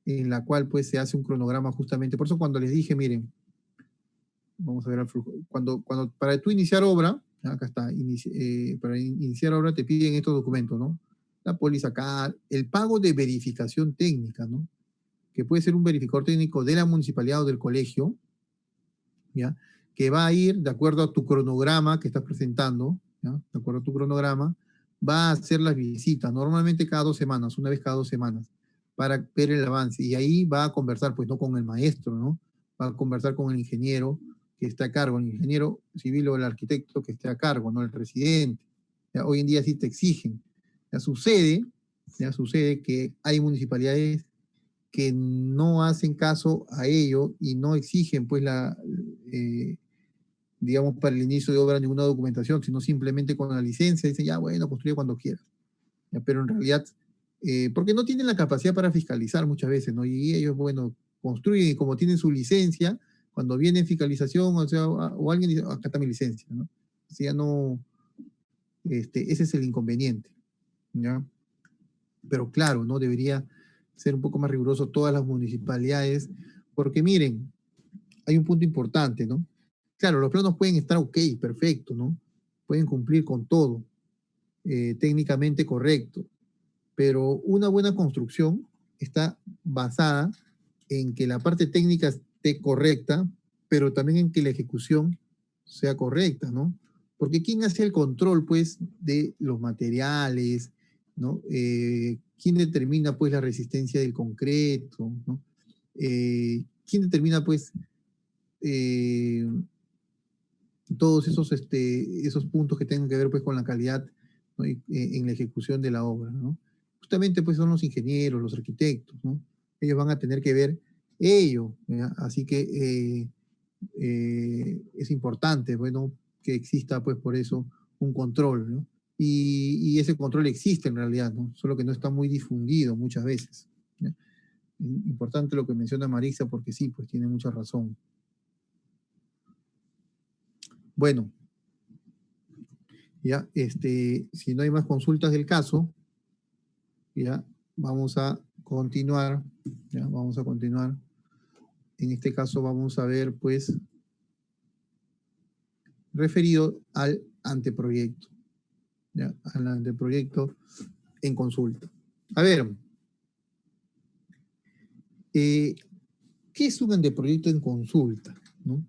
A: en la cual pues se hace un cronograma justamente. Por eso cuando les dije, miren, vamos a ver el flujo. Cuando para tú iniciar obra, acá está, para iniciar obra te piden estos documentos, ¿no? La póliza acá, el pago de verificación técnica, ¿no? Que puede ser un verificador técnico de la municipalidad o del colegio, ¿ya? Que va a ir de acuerdo a tu cronograma que estás presentando, ¿ya? De acuerdo a tu cronograma, va a hacer las visitas, normalmente cada 2 semanas, una vez cada 2 semanas, para ver el avance. Y ahí va a conversar, pues no con el maestro, ¿no? Va a conversar con el ingeniero que está a cargo, el ingeniero civil o el arquitecto que esté a cargo, no el residente. ¿Ya? Hoy en día sí te exigen. Ya sucede que hay municipalidades que no hacen caso a ello y no exigen, pues, eh, digamos, para el inicio de obra ninguna documentación, sino simplemente con la licencia dicen, ya, bueno, construye cuando quieras. Ya, pero en realidad, porque no tienen la capacidad para fiscalizar muchas veces, ¿no? Y ellos, bueno, construyen y como tienen su licencia, cuando viene fiscalización, o sea, o alguien dice, acá está mi licencia, ¿no? O sea, no, ese es el inconveniente, ¿ya? Pero claro, ¿no? Debería ser un poco más riguroso todas las municipalidades, porque miren, hay un punto importante, ¿no? Claro, los planos pueden estar ok, perfecto, ¿no? Pueden cumplir con todo, técnicamente correcto, pero una buena construcción está basada en que la parte técnica esté correcta, pero también en que la ejecución sea correcta, ¿no? Porque ¿quién hace el control, pues, de los materiales, ¿no? ¿Quién determina, pues, la resistencia del concreto, ¿no? ¿Quién determina, pues, eh, todos esos puntos que tengan que ver, pues, con la calidad ¿no? En la ejecución de la obra, ¿no? Justamente pues son los ingenieros, los arquitectos, ¿no? Ellos van a tener que ver ello, ¿ya? Así que es importante, bueno, que exista pues por eso un control, ¿no? Y ese control existe en realidad, ¿no? Solo que no está muy difundido muchas veces, ¿ya? Importante lo que menciona Marisa porque sí, pues tiene mucha razón. Bueno, ya, si no hay más consultas del caso, ya, vamos a continuar, ya, vamos a continuar. En este caso vamos a ver, pues, referido al anteproyecto, ya, al anteproyecto en consulta. A ver, ¿qué es un anteproyecto en consulta? ¿No?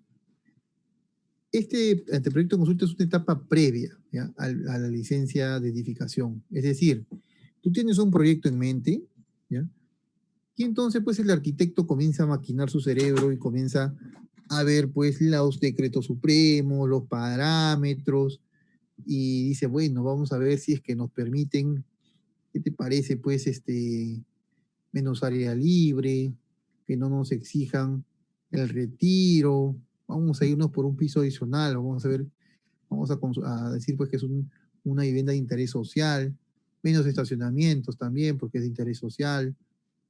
A: Este anteproyecto en consulta es una etapa previa, ¿ya? A la licencia de edificación. Es decir, tú tienes un proyecto en mente, ¿ya? Y entonces, pues, el arquitecto comienza a maquinar su cerebro y comienza a ver, pues, los decretos supremos, los parámetros, y dice, bueno, vamos a ver si es que nos permiten, ¿qué te parece, pues, menos área libre, que no nos exijan el retiro, vamos a irnos por un piso adicional, vamos a ver, vamos a decir, pues, que es una vivienda de interés social, menos estacionamientos también, porque es de interés social,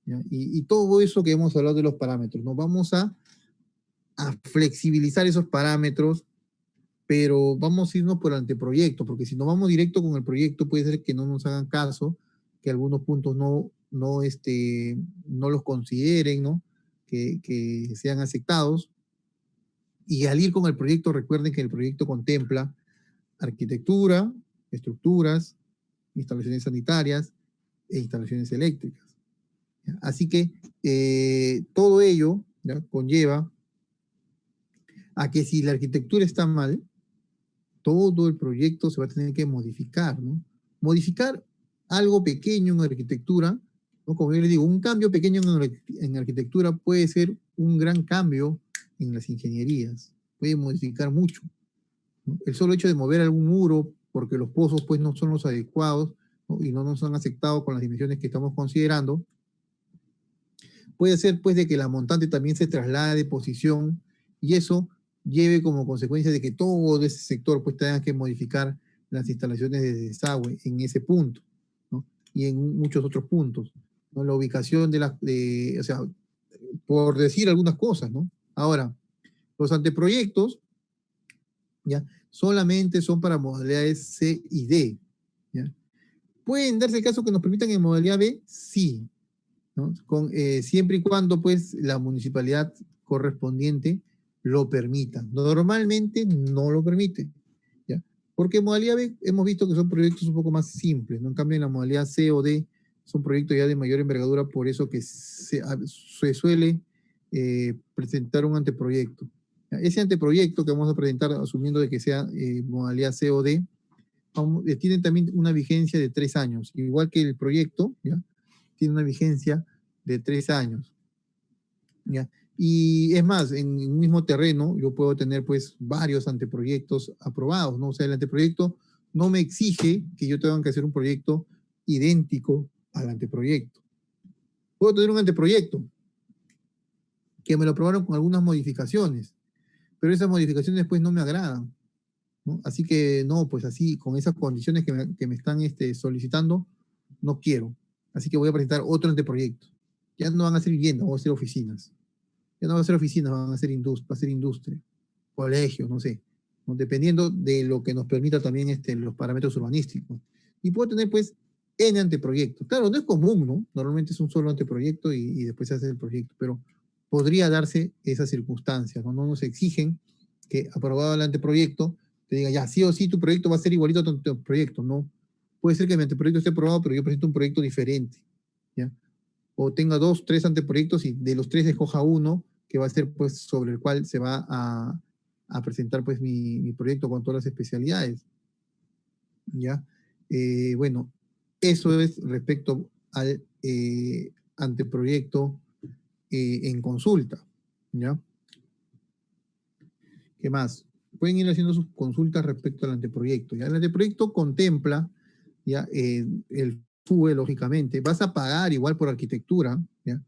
A: ¿ya? Y todo eso que hemos hablado de los parámetros, ¿no? Vamos a flexibilizar esos parámetros, pero vamos a irnos por el anteproyecto, porque si no vamos directo con el proyecto, puede ser que no nos hagan caso, que algunos puntos no los consideren, ¿no? Que sean aceptados. Y al ir con el proyecto, recuerden que el proyecto contempla arquitectura, estructuras, instalaciones sanitarias e instalaciones eléctricas. Así que todo ello, ¿ya?, conlleva a que si la arquitectura está mal, todo el proyecto se va a tener que modificar, ¿no? Modificar algo pequeño en arquitectura, ¿no? Como yo les digo, un cambio pequeño en arquitectura puede ser un gran cambio en las ingenierías, puede modificar mucho, ¿no? El solo hecho de mover algún muro porque los pozos pues no son los adecuados, ¿no?, y no nos han aceptado con las dimensiones que estamos considerando, puede ser pues de que la montante también se traslade de posición y eso lleve como consecuencia de que todo ese sector pues tenga que modificar las instalaciones de desagüe en ese punto, ¿no? Y en muchos otros puntos, ¿no? La ubicación o sea, por decir algunas cosas, ¿no? Ahora, los anteproyectos, ¿ya?, solamente son para modalidades C y D, ¿ya? ¿Pueden darse el caso que nos permitan en modalidad B? Sí, ¿no? Siempre y cuando pues la municipalidad correspondiente lo permita. Normalmente no lo permite, ¿ya? Porque en modalidad B hemos visto que son proyectos un poco más simples, ¿no? En cambio en la modalidad C o D son proyectos ya de mayor envergadura, por eso que se suele presentar un anteproyecto. ¿Ya? Ese anteproyecto que vamos a presentar, asumiendo de que sea modalidad C o D, tiene también una vigencia de 3 años, igual que el proyecto, ¿ya?, tiene una vigencia de 3 años, ¿ya? Y es más, en un mismo terreno yo puedo tener pues varios anteproyectos aprobados, ¿no? O sea, el anteproyecto no me exige que yo tenga que hacer un proyecto idéntico al anteproyecto. Puedo tener un anteproyecto que me lo aprobaron con algunas modificaciones, pero esas modificaciones pues no me agradan, ¿no? Así que no, pues así, con esas condiciones que me están solicitando, no quiero. Así que voy a presentar otro anteproyecto. Ya no van a ser viviendas, van a ser oficinas. Ya no van a ser oficinas, van a ser va a ser industria, colegios, no sé, ¿no? Dependiendo de lo que nos permita también los parámetros urbanísticos. Y puedo tener pues N anteproyectos. Claro, no es común, ¿no? Normalmente es un solo anteproyecto y después se hace el proyecto, pero podría darse esas circunstancias, ¿no? No nos exigen que aprobado el anteproyecto te diga, ya, sí o sí, tu proyecto va a ser igualito a tu proyecto, ¿no? Puede ser que mi anteproyecto esté aprobado, pero yo presento un proyecto diferente, ¿ya? O tenga 2, 3 anteproyectos y de los 3 escoja uno que va a ser pues sobre el cual se va a presentar pues mi proyecto con todas las especialidades, ¿ya? Bueno, eso es respecto al anteproyecto en consulta, ¿ya? ¿Qué más? Pueden ir haciendo sus consultas respecto al anteproyecto, ¿ya? El anteproyecto contempla ¿ya? El FUE, lógicamente. Vas a pagar igual por arquitectura, ¿ya?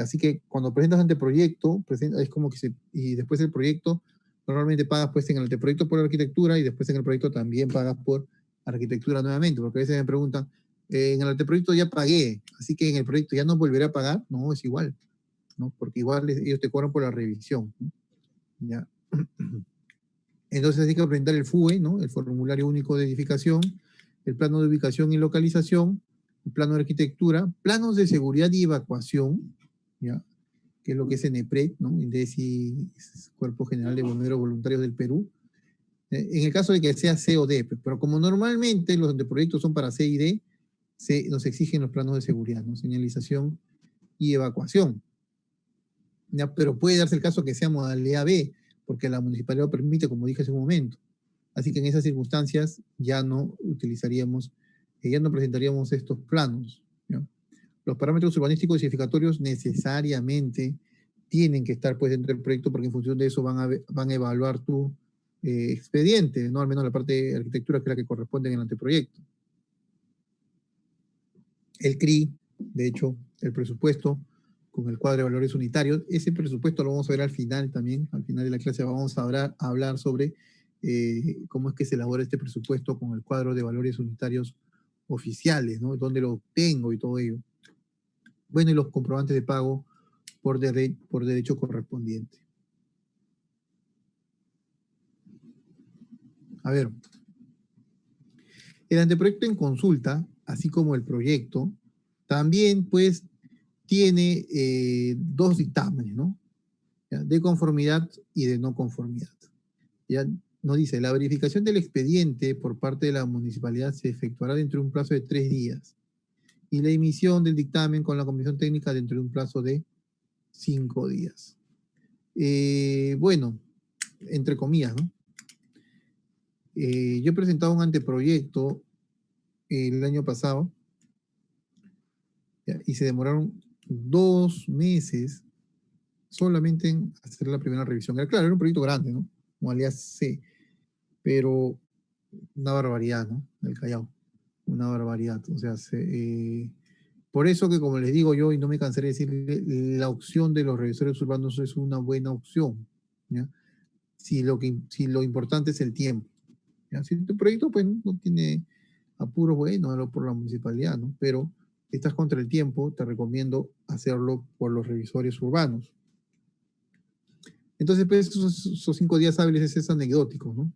A: Así que cuando presentas anteproyecto, es como que y después el proyecto, normalmente pagas pues en el anteproyecto por arquitectura y después en el proyecto también pagas por arquitectura nuevamente, porque a veces me preguntan, en el anteproyecto ya pagué, así que en el proyecto ya no volveré a pagar. No, es igual, ¿no? Porque igual ellos te cobran por la revisión, ¿no? ¿Ya? Entonces hay que presentar el FUE, ¿no? El formulario único de edificación, el plano de ubicación y localización, el plano de arquitectura, planos de seguridad y evacuación, ¿ya? Que es lo que es ENEPRED, ¿no? INDECI, Cuerpo General de Bomberos Voluntarios del Perú. En el caso de que sea C o D, pero como normalmente los anteproyectos son para C y D, nos exigen los planos de seguridad, ¿no? Señalización y evacuación. ¿Ya? Pero puede darse el caso que sea modalidad B, porque la municipalidad lo permite, como dije hace un momento. Así que en esas circunstancias ya no utilizaríamos, ya no presentaríamos estos planos, ¿ya? Los parámetros urbanísticos y edificatorios necesariamente tienen que estar pues dentro del proyecto, porque en función de eso van a evaluar tu expediente, ¿no? Al menos la parte de arquitectura, que es la que corresponde en el anteproyecto. El CRI, de hecho, el presupuesto con el cuadro de valores unitarios, ese presupuesto lo vamos a ver al final también, al final de la clase vamos a hablar sobre cómo es que se elabora este presupuesto con el cuadro de valores unitarios oficiales, ¿no? Dónde lo obtengo y todo ello. Bueno, y los comprobantes de pago por derecho correspondiente. A ver, el anteproyecto en consulta, así como el proyecto, también pues tiene dos dictámenes, ¿no? ¿Ya? De conformidad y de no conformidad. Ya nos dice, la verificación del expediente por parte de la municipalidad se efectuará dentro de un plazo de 3 días y la emisión del dictamen con la comisión técnica dentro de un plazo de 5 días. Bueno, entre comillas, ¿no? Yo he presentado un anteproyecto el año pasado, ¿ya? Y se demoraron 2 meses solamente en hacer la primera revisión. Claro, era un proyecto grande, ¿no? Modalidad C, pero una barbaridad, ¿no? El Callao, una barbaridad. O sea, por eso que, como les digo yo, y no me cansaré de decir, la opción de los revisores urbanos es una buena opción, ¿ya? Si lo importante es el tiempo, ¿ya? Si tu proyecto pues no tiene apuro, bueno, hazlo por la municipalidad, ¿no? Pero si estás contra el tiempo, te recomiendo hacerlo por los revisores urbanos. Entonces, pues, esos 5 días hábiles es anecdótico, ¿no?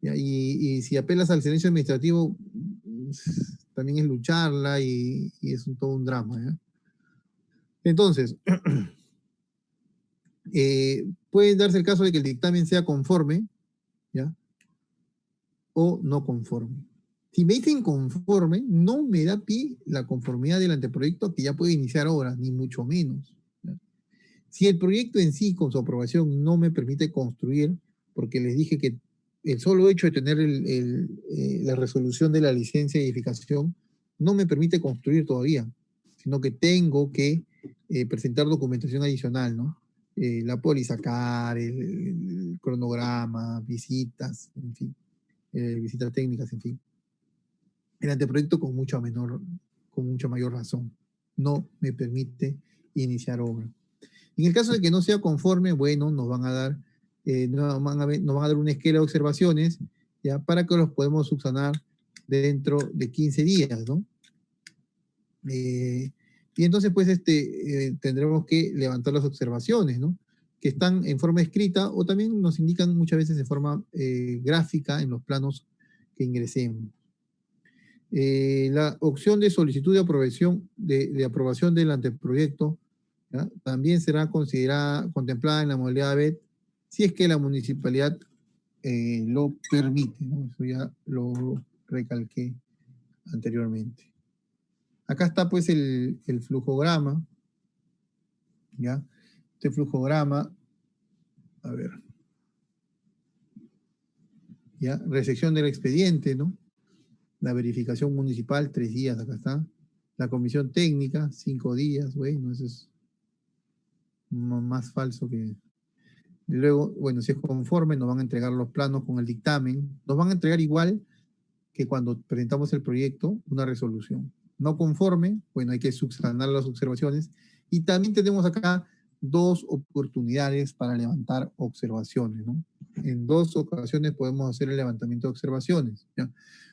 A: ¿Ya? Y si apelas al silencio administrativo, también es lucharla y es todo un drama, ¿ya? Entonces, puede darse el caso de que el dictamen sea conforme, ¿ya? O no conforme. Si me dicen conforme, no me da pie la conformidad del anteproyecto que ya puede iniciar ahora, ni mucho menos, ¿ya? Si el proyecto en sí, con su aprobación, no me permite construir, porque les dije que el solo hecho de tener la resolución de la licencia de edificación no me permite construir todavía, sino que tengo que presentar documentación adicional, ¿no? La póliza CAR, el cronograma, visitas, en fin, visitas técnicas, en fin. El anteproyecto con mucha mayor razón no me permite iniciar obra. En el caso de que no sea conforme, bueno, nos van a dar, nos van a dar una esquela de observaciones, ya, para que los podemos subsanar dentro de 15 días, ¿no? Y entonces, pues, tendremos que levantar las observaciones, ¿no? Que están en forma escrita o también nos indican muchas veces en forma gráfica en los planos que ingresemos. La opción de solicitud de aprobación del anteproyecto, ¿ya? También será contemplada en la modalidad B si es que la municipalidad lo permite, ¿no? Eso ya lo recalqué anteriormente. Acá está pues el flujograma, ¿ya? Este flujograma, a ver, ¿ya? Recepción del expediente, ¿no? La verificación municipal, 3 días, acá está. La comisión técnica, 5 días, bueno, eso es más falso que... Luego, bueno, si es conforme, nos van a entregar los planos con el dictamen. Nos van a entregar igual que cuando presentamos el proyecto, una resolución. No conforme, bueno, hay que subsanar las observaciones. Y también tenemos acá dos oportunidades para levantar observaciones, ¿no? En dos ocasiones podemos hacer el levantamiento de observaciones, ¿ya?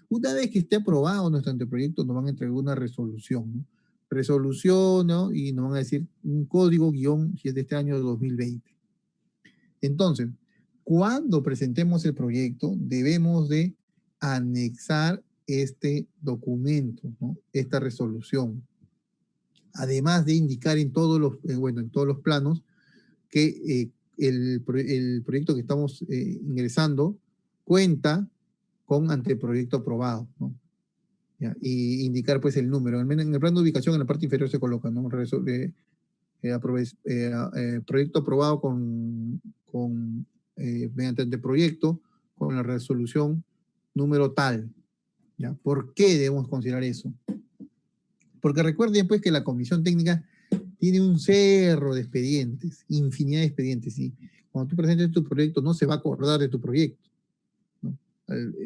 A: Una vez que esté aprobado nuestro anteproyecto, nos van a entregar una resolución, ¿no? Resolución, ¿no? Y nos van a decir un código guión, si es de este año 2020. Entonces, cuando presentemos el proyecto, debemos de anexar este documento, ¿no? Esta resolución. Además de indicar en todos los, bueno, en todos los planos que el proyecto que estamos ingresando cuenta con anteproyecto aprobado, ¿no? ¿Ya? Y indicar pues el número. En el plano de ubicación en la parte inferior se coloca, ¿no? Proyecto aprobado mediante anteproyecto con la resolución número tal, ¿ya? ¿Por qué debemos considerar eso? Porque recuerden pues que la comisión técnica tiene un cerro de expedientes, infinidad de expedientes, y cuando tú presentes tu proyecto no se va a acordar de tu proyecto, ¿no?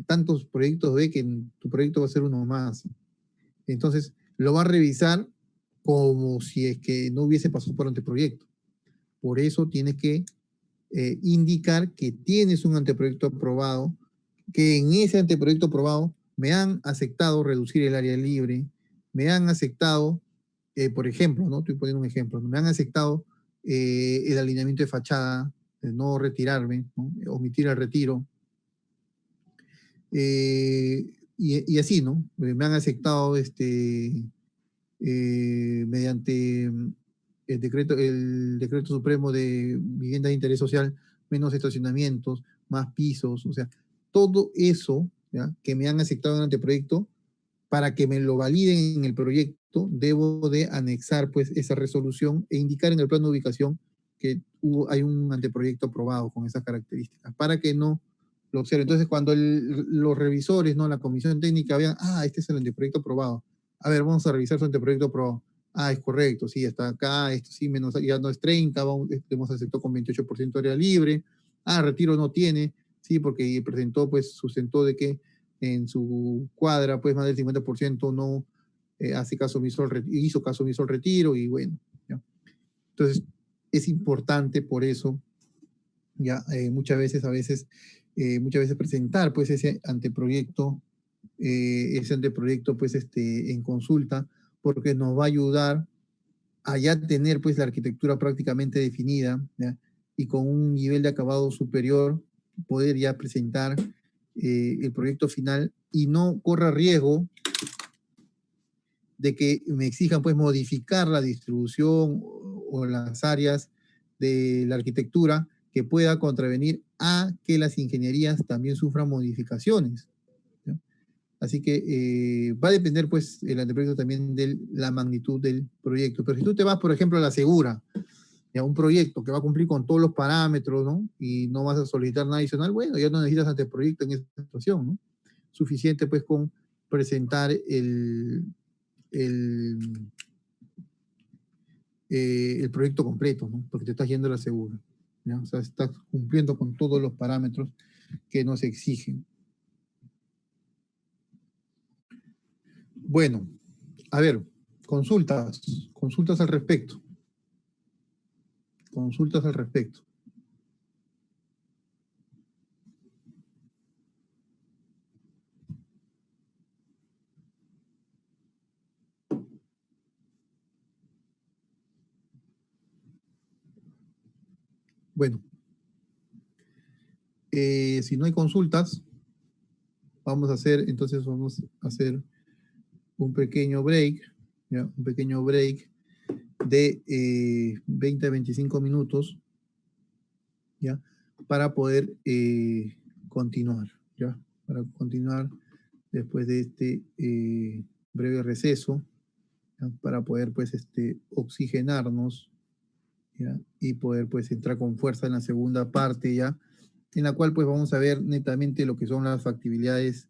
A: Tantos proyectos ve que tu proyecto va a ser uno más. Entonces, lo va a revisar como si es que no hubiese pasado por anteproyecto. Por eso tienes que indicar que tienes un anteproyecto aprobado, que en ese anteproyecto aprobado me han aceptado reducir el área libre, me han aceptado, por ejemplo, ¿no? Estoy poniendo un ejemplo, me han aceptado el alineamiento de fachada, de no retirarme, ¿no? Omitir el retiro, y así, ¿no? Me han aceptado mediante el decreto supremo de vivienda de interés social, menos estacionamientos, más pisos, o sea, todo eso, ¿ya?, que me han aceptado en el anteproyecto, para que me lo validen en el proyecto, debo de anexar pues esa resolución e indicar en el plano de ubicación que hay un anteproyecto aprobado con esas características, para que no lo observe. Entonces, cuando los revisores, ¿no?, la comisión técnica vean, este es el anteproyecto aprobado, a ver, vamos a revisar su anteproyecto aprobado. Es correcto, sí, está acá, esto sí, menos, ya no es 30, hemos aceptado con 28% área libre. Retiro no tiene, sí, porque presentó, pues, sustentó de que en su cuadra, pues, más del 50% no hizo caso omiso al retiro, y bueno, ¿ya? Entonces, es importante por eso, ya, muchas veces presentar, pues, ese anteproyecto, pues, en consulta, porque nos va a ayudar a ya tener, pues, la arquitectura prácticamente definida, ¿ya?, y con un nivel de acabado superior, poder ya presentar el proyecto final y no corra riesgo de que me exijan pues modificar la distribución o las áreas de la arquitectura, que pueda contravenir a que las ingenierías también sufran modificaciones, ¿ya? Así que va a depender pues el anteproyecto también de la magnitud del proyecto. Pero si tú te vas, por ejemplo, a la segura, ya, un proyecto que va a cumplir con todos los parámetros, ¿no?, y no vas a solicitar nada adicional, bueno, ya no necesitas anteproyecto en esta situación, ¿no? Suficiente pues con presentar el, el proyecto completo, ¿no?, porque te estás yendo a la segura, ¿ya? O sea, estás cumpliendo con todos los parámetros que nos exigen. Bueno, a ver, consultas al respecto. Consultas al respecto. Bueno, si no hay consultas, vamos a hacer un pequeño break, ¿ya? Un pequeño break de 20 a 25 minutos, ¿ya?, para poder continuar, ¿ya? Para continuar después de este breve receso, ¿ya?, para poder pues oxigenarnos, ¿ya?, y poder pues entrar con fuerza en la segunda parte, ya, en la cual pues vamos a ver netamente lo que son las factibilidades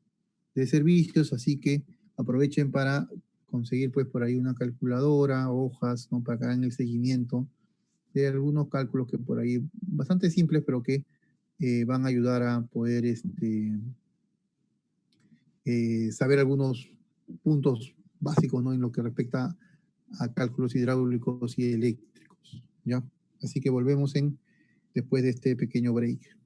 A: de servicios. Así que aprovechen para conseguir pues por ahí una calculadora, hojas, ¿no?, para que hagan el seguimiento de algunos cálculos que por ahí, bastante simples, pero que van a ayudar a poder saber algunos puntos básicos, ¿no? En lo que respecta a cálculos hidráulicos y eléctricos, ¿ya? Así que volvemos después de este pequeño break.